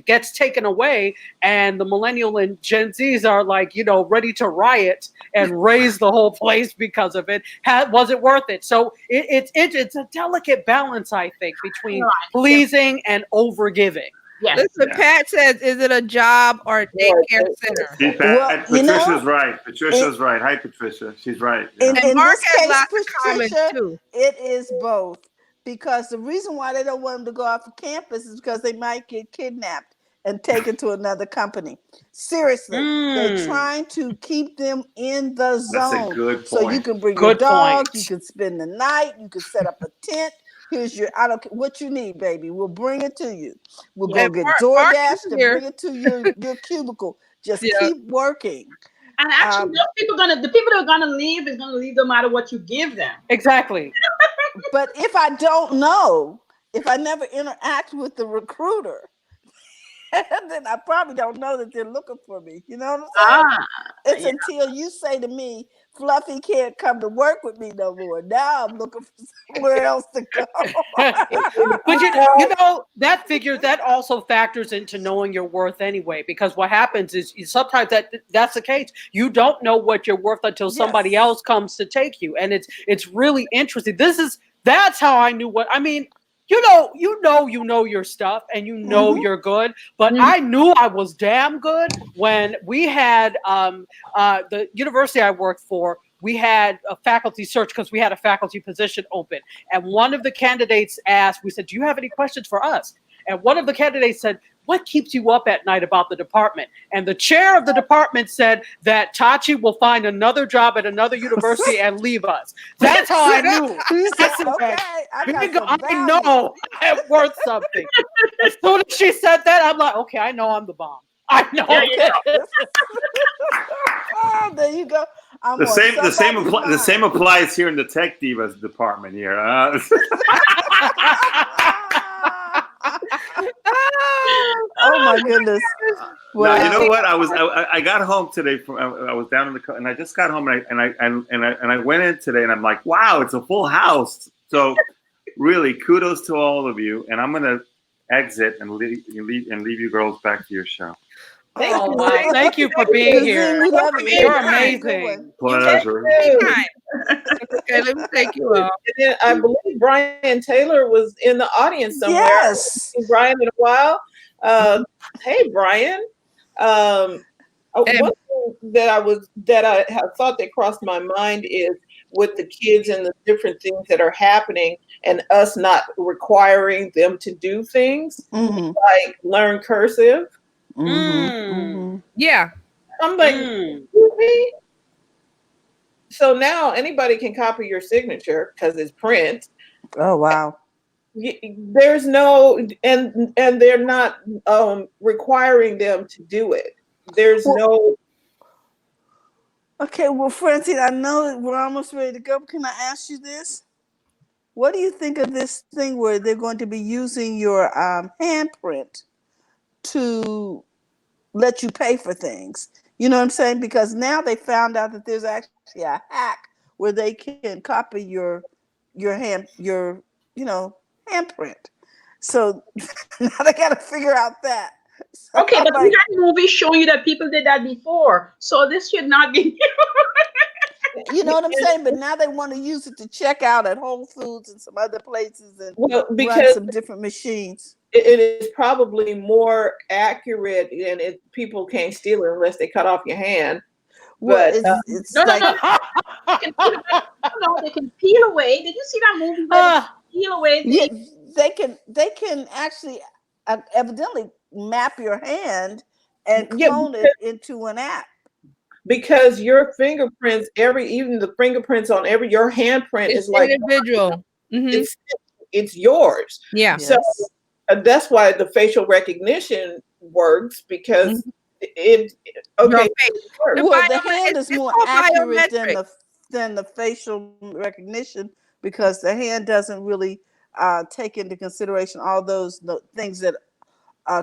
[SPEAKER 1] gets taken away and the millennial and Gen Zs are like, ready to riot and raise the whole place because of it, was it worth it? So it's a delicate balance, I think, between pleasing and overgiving.
[SPEAKER 2] Yes. Listen, Pat says, is it a job or a daycare center?
[SPEAKER 6] See, Pat, Patricia's right. Patricia's right. Hi, Patricia. She's right.
[SPEAKER 3] Yeah. In Mark this has lots of comments too. It is both. Because the reason why they don't want them to go off of campus is because they might get kidnapped and taken to another company. Seriously, they're trying to keep them in the zone.
[SPEAKER 6] That's a good point.
[SPEAKER 3] So you can bring your dog, you can spend the night, you can set up a tent. Here's I don't care what you need, baby. We'll bring it to you. We'll go get DoorDash to bring it to your cubicle. Just keep working.
[SPEAKER 4] And actually, the people that are gonna leave is gonna leave no matter what you give them.
[SPEAKER 1] Exactly.
[SPEAKER 3] But if I don't know, if I never interact with the recruiter, then I probably don't know that they're looking for me. You know what I'm saying? It's until you say to me, Fluffy can't come to work with me no more. Now I'm looking for somewhere else to go.
[SPEAKER 1] But that also factors into knowing your worth anyway, because what happens is sometimes that's the case. You don't know what you're worth until somebody else comes to take you. And it's really interesting. That's how I knew what I mean. You know your stuff and you're good, but I knew I was damn good when we had the university I worked for, we had a faculty search because we had a faculty position open. And one of the candidates asked, we said, do you have any questions for us? And one of the candidates said, what keeps you up at night about the department? And the chair of the department said that Tachi will find another job at another university and leave us. That's how I knew. I know I'm worth something. As soon as she said that, I'm like, okay, I know I'm the bomb. I know.
[SPEAKER 3] There you go.
[SPEAKER 6] The same applies here in the Tech Divas department here.
[SPEAKER 3] Oh my goodness!
[SPEAKER 6] Well, you know what? I got home today I was down in the car and I just got home and I went in today and I'm like, wow, it's a full house. So really, kudos to all of you. And I'm gonna exit and leave you girls back to your show.
[SPEAKER 1] Thank you for being here. You're amazing.
[SPEAKER 6] Pleasure.
[SPEAKER 2] Okay, let me take you off.
[SPEAKER 5] And then I believe Brian Taylor was in the audience somewhere.
[SPEAKER 3] Yes.
[SPEAKER 5] I haven't seen Brian in a while. Hey, Brian. One thing that I have thought that crossed my mind is with the kids and the different things that are happening, and us not requiring them to do things like learn cursive.
[SPEAKER 2] Yeah.
[SPEAKER 5] I'm like,
[SPEAKER 1] Mm.
[SPEAKER 5] excuse me? So now anybody can copy your signature because it's print.
[SPEAKER 3] Oh wow.
[SPEAKER 5] There's no, and they're not requiring them to do it. There's
[SPEAKER 3] Well,
[SPEAKER 5] no.
[SPEAKER 3] okay, well, Francine, I know that we're almost ready to go. Can I ask you this? What do you think of this thing where they're going to be using your handprint to let you pay for things? You know what I'm saying? Because now they found out that there's actually a hack where they can copy your handprint. So now they got to figure out that. So
[SPEAKER 4] Okay,
[SPEAKER 3] I'm
[SPEAKER 4] but we
[SPEAKER 3] like,
[SPEAKER 4] had movies showing you that people did that before. So this should not be.
[SPEAKER 3] you know what I'm saying? But now they want to use it to check out at Whole Foods and some other places and
[SPEAKER 5] Well,
[SPEAKER 3] run
[SPEAKER 5] because
[SPEAKER 3] some different machines.
[SPEAKER 5] it is probably more accurate, and people can't steal it unless they cut off your hand.
[SPEAKER 3] Well,
[SPEAKER 5] But
[SPEAKER 3] it's
[SPEAKER 4] No, no,
[SPEAKER 3] like
[SPEAKER 4] no, no. They can peel away. No, they can peel away. Did you see that movie where they
[SPEAKER 1] Ah,
[SPEAKER 4] peel away
[SPEAKER 3] yeah,
[SPEAKER 4] the?
[SPEAKER 3] they can actually evidently map your hand and
[SPEAKER 5] yeah,
[SPEAKER 3] clone it into an app.
[SPEAKER 5] because your fingerprints, even the fingerprints on your handprint
[SPEAKER 2] It's
[SPEAKER 5] is like
[SPEAKER 2] individual.
[SPEAKER 5] it's it's yours.
[SPEAKER 2] Yeah.
[SPEAKER 5] So
[SPEAKER 3] Yes.
[SPEAKER 5] that's why the facial recognition works, because it
[SPEAKER 2] Your
[SPEAKER 5] okay.
[SPEAKER 2] face. The
[SPEAKER 3] Well, the
[SPEAKER 2] biomet
[SPEAKER 3] hand
[SPEAKER 2] it's,
[SPEAKER 3] is
[SPEAKER 2] it's
[SPEAKER 3] more
[SPEAKER 2] called
[SPEAKER 3] accurate
[SPEAKER 2] biometric.
[SPEAKER 3] than the facial recognition because the hand doesn't really take into consideration all those things that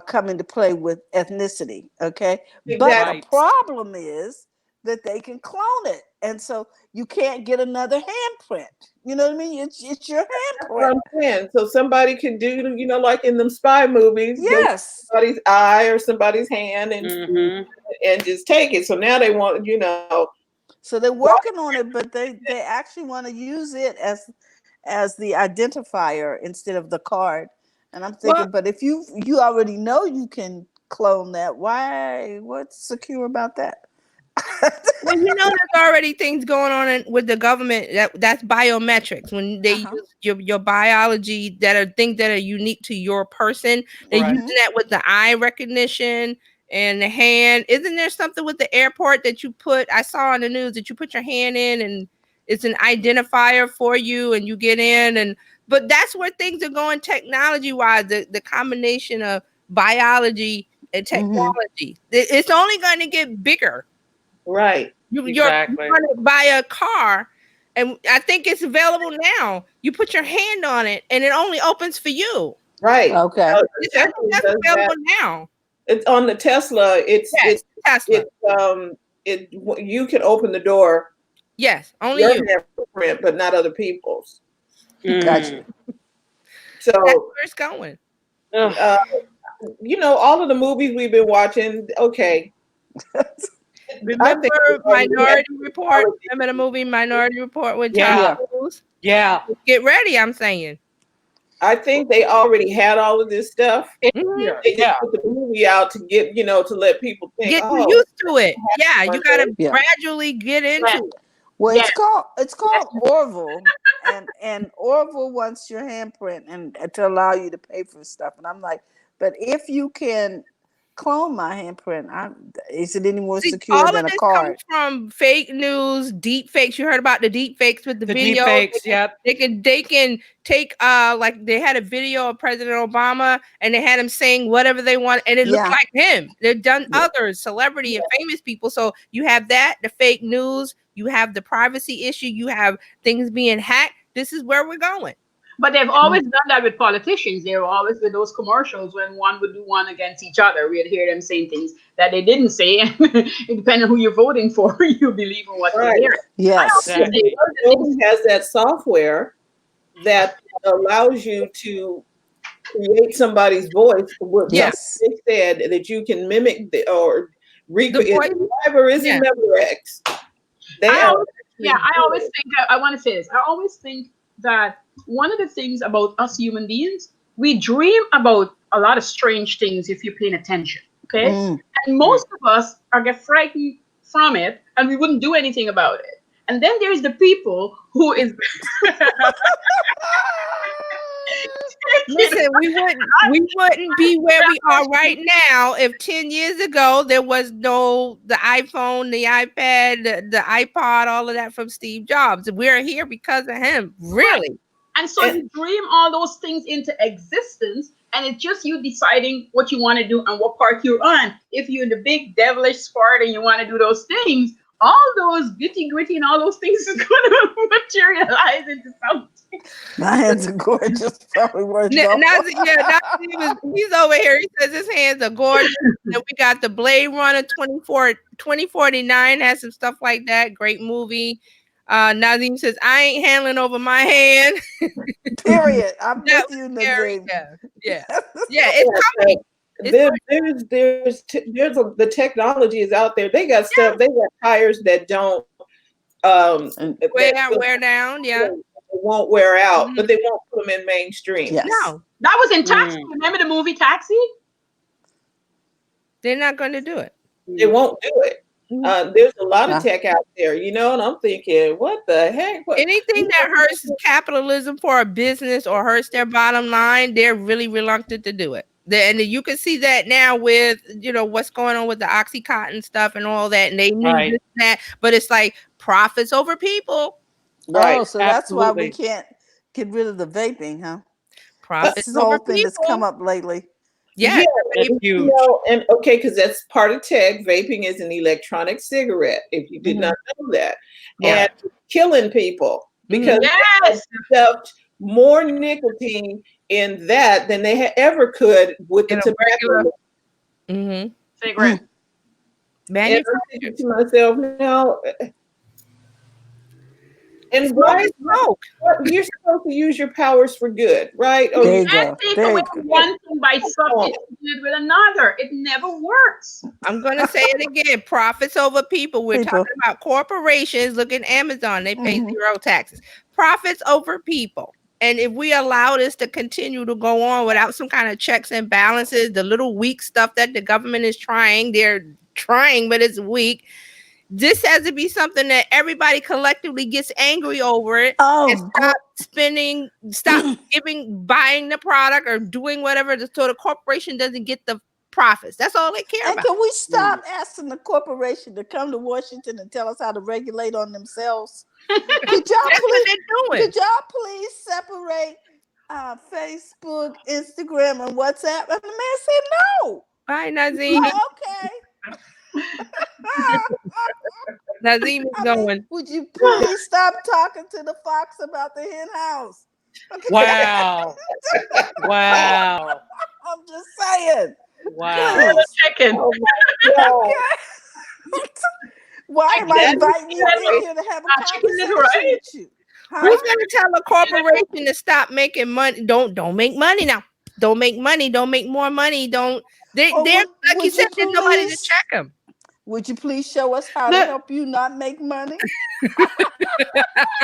[SPEAKER 3] come into play with ethnicity. Okay, but the
[SPEAKER 5] Exactly.
[SPEAKER 1] right.
[SPEAKER 3] problem is that they can clone it, and so you can't get another handprint. You know what I mean? It's your
[SPEAKER 5] That's what
[SPEAKER 3] handprint.
[SPEAKER 5] I'm saying. So somebody can do, like in them spy movies, go to
[SPEAKER 3] Yes.
[SPEAKER 5] somebody's eye or somebody's hand
[SPEAKER 1] Mm-hmm.
[SPEAKER 5] and just take it. So now they want,
[SPEAKER 3] So they're working on it, but they actually want to use it as the identifier instead of the card. And I'm
[SPEAKER 2] Well,
[SPEAKER 3] thinking, but if you already know you can clone that, what's secure about that?
[SPEAKER 2] well, there's already things going on with the government that's biometrics. When they
[SPEAKER 3] Uh-huh.
[SPEAKER 2] use your biology that are things that are unique to your person, they're
[SPEAKER 1] Right.
[SPEAKER 2] using that with the eye recognition and the hand. Isn't there something with the airport that you put? I saw on the news that you put your hand in and it's an identifier for you and you get in but that's where things are going technology wise. The combination of biology and technology. It's only going to get bigger.
[SPEAKER 5] right,
[SPEAKER 2] You're
[SPEAKER 1] Exactly.
[SPEAKER 2] going to buy a car, and I think it's available now. You put your hand on it, and it only opens for you.
[SPEAKER 5] right.
[SPEAKER 3] Okay.
[SPEAKER 5] Uh,
[SPEAKER 2] I think
[SPEAKER 5] Tesla
[SPEAKER 2] that's
[SPEAKER 5] does that.
[SPEAKER 2] available now.
[SPEAKER 5] It's on the Tesla.
[SPEAKER 2] Yes, Tesla.
[SPEAKER 5] You can open the door,
[SPEAKER 2] Yes, only
[SPEAKER 5] your
[SPEAKER 2] you.
[SPEAKER 5] handprint, but not other people's.
[SPEAKER 3] Gotcha.
[SPEAKER 1] Mm.
[SPEAKER 2] That's
[SPEAKER 5] So,
[SPEAKER 2] where it's going.
[SPEAKER 1] Ugh.
[SPEAKER 5] all of the movies we've been watching, okay. I
[SPEAKER 2] Remember
[SPEAKER 5] think we already had
[SPEAKER 2] Minority Report? Remember the movie Minority Report with Tom
[SPEAKER 1] Yeah.
[SPEAKER 2] Cruise?
[SPEAKER 1] Yeah.
[SPEAKER 2] Get ready, I'm saying.
[SPEAKER 5] I think they already had all of this stuff.
[SPEAKER 1] It's
[SPEAKER 2] Mhm.
[SPEAKER 1] here.
[SPEAKER 5] They just
[SPEAKER 1] Yeah.
[SPEAKER 5] put the movie out to get, to let people think,
[SPEAKER 2] Get you
[SPEAKER 5] oh,
[SPEAKER 2] used to it. Yeah, you
[SPEAKER 5] one
[SPEAKER 2] got to
[SPEAKER 5] day.
[SPEAKER 3] Yeah.
[SPEAKER 2] gradually get into
[SPEAKER 4] Yes,
[SPEAKER 2] it.
[SPEAKER 3] Well,
[SPEAKER 4] yes.
[SPEAKER 3] it's called Orville, and Orville wants your handprint and to allow you to pay for stuff. And I'm like, but if you can clone my handprint, is it any more
[SPEAKER 2] See,
[SPEAKER 3] secure
[SPEAKER 2] all of
[SPEAKER 3] than a
[SPEAKER 2] this comes
[SPEAKER 3] card?
[SPEAKER 2] from fake news, deep fakes. You heard about the deep fakes with the
[SPEAKER 1] The
[SPEAKER 2] video.
[SPEAKER 1] deep fakes. Yep.
[SPEAKER 2] They can take like they had a video of President Obama and they had him saying whatever they want and it looked
[SPEAKER 3] Yeah.
[SPEAKER 2] like him. They've done
[SPEAKER 3] Yeah.
[SPEAKER 2] others, celebrity and famous people. So you have that, the fake news, you have the privacy issue, you have things being hacked. This is where we're going.
[SPEAKER 4] But they've always done that with politicians. They were always with those commercials when one would do one against each other. We'd hear them saying things that they didn't say. And depending on who you're voting for, you believe in what you
[SPEAKER 5] Right.
[SPEAKER 4] hear.
[SPEAKER 3] Yes.
[SPEAKER 1] Exactly.
[SPEAKER 5] Adobe has that software that allows you to create somebody's voice with something
[SPEAKER 3] Yes.
[SPEAKER 5] they said, that you can mimic or
[SPEAKER 2] The
[SPEAKER 5] recreate.
[SPEAKER 2] voice,
[SPEAKER 5] Fiverr is
[SPEAKER 2] yeah.
[SPEAKER 5] in Memorex. They
[SPEAKER 4] I
[SPEAKER 5] are
[SPEAKER 4] always, yeah,
[SPEAKER 5] actually
[SPEAKER 4] I always
[SPEAKER 5] good.
[SPEAKER 4] think I want to say this. I always think that one of the things about us human beings, we dream about a lot of strange things if you're paying attention. Okay,
[SPEAKER 3] Mm.
[SPEAKER 4] and most of us are get frightened from it, and we wouldn't do anything about it. And then there's the people who is
[SPEAKER 2] Listen, we wouldn't be where we are right now if 10 years ago there was no the iPhone, the iPad, the iPod, all of that from Steve Jobs. We're here because of him. Really.
[SPEAKER 4] And so you dream all those things into existence, and it's just you deciding what you want to do and what part you're on. If you're in the big devilish part and you want to do those things, all those gritty gritty and all those things is going to materialize into something.
[SPEAKER 3] My hands are gorgeous. Probably worth
[SPEAKER 2] He's over here. He says his hands are gorgeous. And we got the Blade Runner 2049 has some stuff like that. Great movie. Nazim says, I ain't handling over my hand.
[SPEAKER 3] Period. I'm with you, Nazim.
[SPEAKER 2] Yeah. It's coming.
[SPEAKER 5] The technology is out there. They got stuff. They got tires that don't
[SPEAKER 2] wear down. Yeah,
[SPEAKER 5] won't wear out, but they won't put them in mainstream.
[SPEAKER 3] Yes.
[SPEAKER 2] No,
[SPEAKER 4] that was in Taxi. Remember the movie Taxi?
[SPEAKER 2] They're not going to do it.
[SPEAKER 5] They won't do it. There's a lot of tech out there, and I'm thinking, what the heck?
[SPEAKER 2] Anything that hurts capitalism for a business or hurts their bottom line, they're really reluctant to do it. And you can see that now with what's going on with the Oxycontin stuff and all that, and they knew that, but it's like profits over people.
[SPEAKER 5] Right.
[SPEAKER 3] Oh, so that's why we can't get rid of the vaping, huh?
[SPEAKER 2] Profits
[SPEAKER 3] That's the whole thing that's come up lately.
[SPEAKER 2] Yeah,
[SPEAKER 1] huge.
[SPEAKER 5] And okay, because that's part of tech. Vaping is an electronic cigarette. If you did not know that, and killing people because they stuffed more nicotine in that than they ever could with the tobacco.
[SPEAKER 4] Cigarette.
[SPEAKER 5] And I'm thinking to myself now, and why smoke? You're supposed to use your powers for good, right?
[SPEAKER 3] There you go.
[SPEAKER 4] Take away one thing by substituting with another. It never works.
[SPEAKER 2] I'm gonna say it again: profits over people. We're talking about corporations. Look at Amazon; they pay zero taxes. Profits over people. And if we allow this to continue to go on without some kind of checks and balances, the little weak stuff that the government is trying, they're trying, but it's weak. This has to be something that everybody collectively gets angry over it and stop spending, stop buying the product or doing whatever so the corporation doesn't get the profits. That's all they care about.
[SPEAKER 3] Can we stop asking the corporation to come to Washington and tell us how to regulate on themselves? Could y'all please separate Facebook, Instagram, and WhatsApp? And the man said no.
[SPEAKER 2] Bye, Nazim.
[SPEAKER 3] Okay.
[SPEAKER 2] Nazim is going.
[SPEAKER 3] Would you please stop talking to the fox about the hen house? Okay.
[SPEAKER 1] Wow. Wow.
[SPEAKER 3] I'm just saying.
[SPEAKER 1] Wow.
[SPEAKER 4] Chicken.
[SPEAKER 3] Why am I inviting you in here to have a conversation with you?
[SPEAKER 2] Who's gonna tell a corporation to stop making money? Don't make money now. Don't make money. Don't make more money. They're like you said, there's nobody to check them.
[SPEAKER 3] Would you please show us how to help you not make money?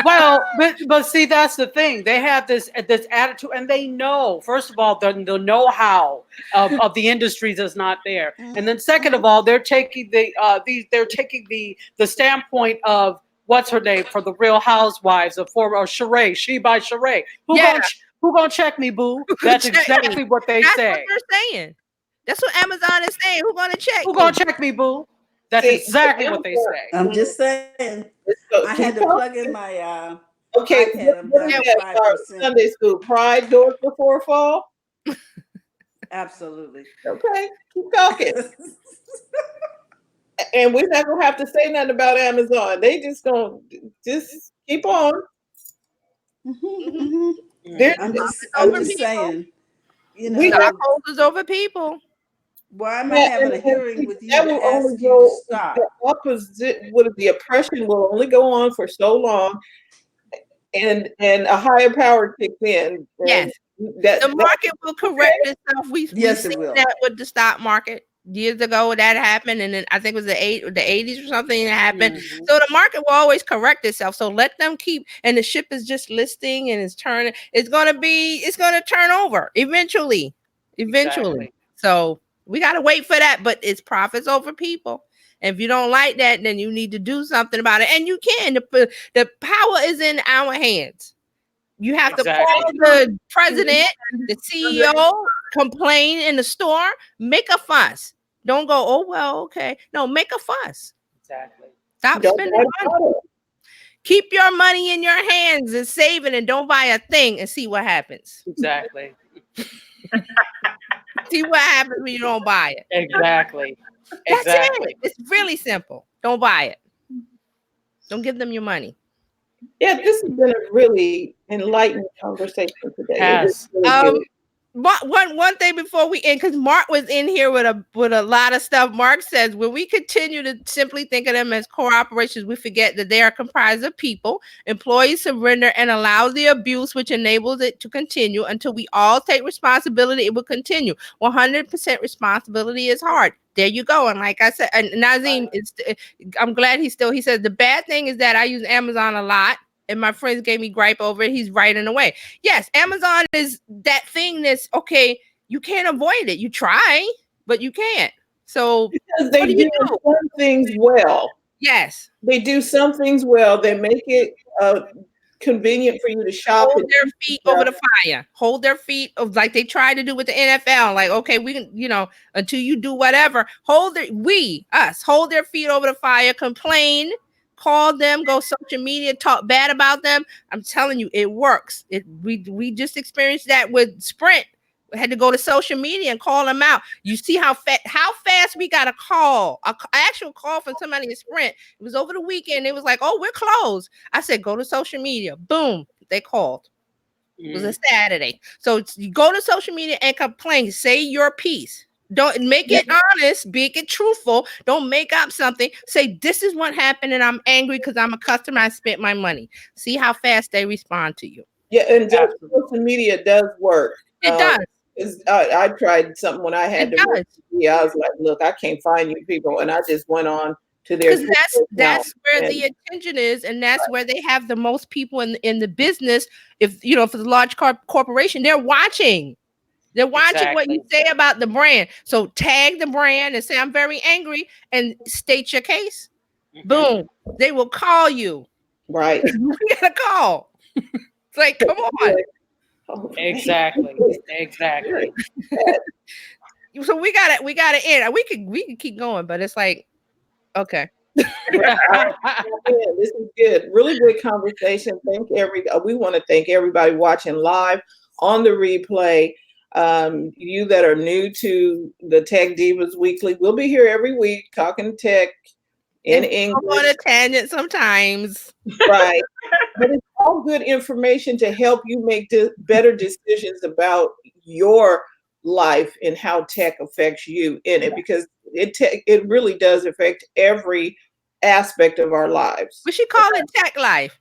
[SPEAKER 1] Well, but see, that's the thing. They have this attitude, and they know. First of all, the know-how of the industries is not there, and then second of all, they're taking the standpoint of what's her name for the Real Housewives of Sheree. She by Sheree. Who gonna check me, boo? That's exactly what they say.
[SPEAKER 2] That's what they're saying. That's what Amazon is saying. Who gonna check?
[SPEAKER 1] Who gonna check me, boo? That's exactly what they say.
[SPEAKER 3] I'm just saying. I had to plug in my
[SPEAKER 5] okay. Sunday school pride doors before fall.
[SPEAKER 3] Absolutely.
[SPEAKER 5] Okay, keep talking. And we're not gonna have to say nothing about Amazon. They just gonna keep on.
[SPEAKER 3] I'm just saying.
[SPEAKER 2] Stockholders over people.
[SPEAKER 3] Why am I having a hearing with you
[SPEAKER 5] that
[SPEAKER 3] to
[SPEAKER 5] will
[SPEAKER 3] ask
[SPEAKER 5] only
[SPEAKER 3] you
[SPEAKER 5] go,
[SPEAKER 3] to stop?
[SPEAKER 5] The opposite, the oppression will only go on for so long, and a higher power kicks in.
[SPEAKER 2] Yes, the market will correct itself. We've seen that with the stock market years ago. That happened, and then I think it was the 80s or something that happened. So the market will always correct itself. So let them keep. And the ship is just listing and it's turning. It's gonna turn over eventually.
[SPEAKER 1] Exactly.
[SPEAKER 2] So we got to wait for that, but it's profits over people. And if you don't like that, then you need to do something about it. And you can. The power is in our hands. You have to call the president, the CEO, complain in the store, make a fuss. Don't go, oh, well, okay. No, make a fuss.
[SPEAKER 1] Exactly.
[SPEAKER 2] Stop spending money. Keep your money in your hands and save it, and don't buy a thing and see what happens.
[SPEAKER 1] Exactly.
[SPEAKER 2] See what happens when you don't buy it.
[SPEAKER 1] Exactly.
[SPEAKER 2] That's
[SPEAKER 1] Exactly.
[SPEAKER 2] it. It's really simple. Don't buy it. Don't give them your money.
[SPEAKER 5] Yeah, this has been a really enlightening conversation today.
[SPEAKER 1] Yes.
[SPEAKER 2] One thing before we end, because Mark was in here with a lot of stuff. Mark says, when we continue to simply think of them as core operations, we forget that they are comprised of people. Employees surrender and allow the abuse, which enables it to continue. Until we all take responsibility, it will continue. 100% responsibility is hard. There you go. And like I said, and Nazim, I'm glad he said the bad thing is that I use Amazon a lot. And my friends gave me gripe over it. He's right in a way. Yes, Amazon is that thing that's okay. You can't avoid it. You try, but you can't. So
[SPEAKER 5] because they do some things well.
[SPEAKER 2] Yes,
[SPEAKER 5] they do some things well. They make it convenient for you to shop.
[SPEAKER 2] Hold their feet over the fire. Hold their feet like they try to do with the NFL. Like, okay, we can, until you do whatever. Hold their feet over the fire. Complain. Call them, go social media, talk bad about them. I'm telling you, it works. We just experienced that with Sprint. We had to go to social media and call them out. You see how fast we got a call, an actual call from somebody in Sprint. It was over the weekend. It was like, oh, we're closed. I said, go to social media. Boom, they called. It was a Saturday. So you go to social media and complain. Say your piece. Don't make it honest, make it truthful. Don't make up something. Say, this is what happened, and I'm angry because I'm a customer. I spent my money. See how fast they respond to you.
[SPEAKER 5] Yeah, and social media does work.
[SPEAKER 2] It does.
[SPEAKER 5] I tried something when I had to. I was like, look, I can't find you people, and I just went on to their.
[SPEAKER 2] Because that's where the attention is, and that's where they have the most people in the business. If for the large corporation, they're watching. They're watching what you say about the brand. So tag the brand and say, I'm very angry, and state your case. Mm-hmm. Boom. They will call you.
[SPEAKER 5] Right.
[SPEAKER 2] You get a call. It's like, come on.
[SPEAKER 1] Exactly.
[SPEAKER 2] So we gotta end. We could keep going, but it's like, okay.
[SPEAKER 5] This is good. Really good conversation. We want to thank everybody watching live on the replay. You that are new to the Tech Divas Weekly, we'll be here every week talking tech in English.
[SPEAKER 2] On a tangent sometimes.
[SPEAKER 5] Right. But it's all good information to help you make better decisions about your life and how tech affects you in it, because it really does affect every aspect of our lives.
[SPEAKER 2] We should call it Tech Life.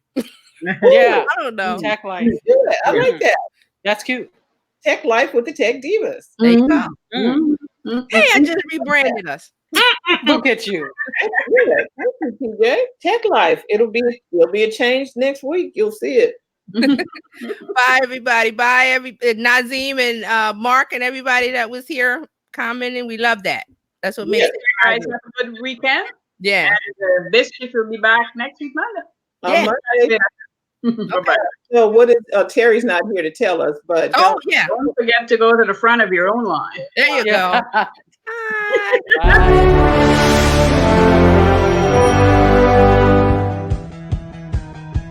[SPEAKER 1] Yeah.
[SPEAKER 2] I don't know.
[SPEAKER 1] Tech Life.
[SPEAKER 5] Yeah, I like that.
[SPEAKER 1] That's cute.
[SPEAKER 5] Tech Life with the Tech Divas.
[SPEAKER 2] There you go.
[SPEAKER 1] Mm-hmm.
[SPEAKER 2] Hey, I just rebranded us.
[SPEAKER 1] Look at you.
[SPEAKER 5] Thank you, TJ. Tech Life. There'll be a change next week. You'll see it.
[SPEAKER 2] Bye, everybody. Bye, Nazim and Mark and everybody that was here commenting. We love that. That's what makes it.
[SPEAKER 4] Guys, have a good weekend.
[SPEAKER 2] Yeah.
[SPEAKER 4] And Biscuit will be back next week, Monday.
[SPEAKER 5] Monday.
[SPEAKER 4] Okay.
[SPEAKER 5] So what is Terry's not here to tell us, but
[SPEAKER 2] don't
[SPEAKER 4] forget to go to the front of your own line.
[SPEAKER 2] There you go.
[SPEAKER 1] Bye.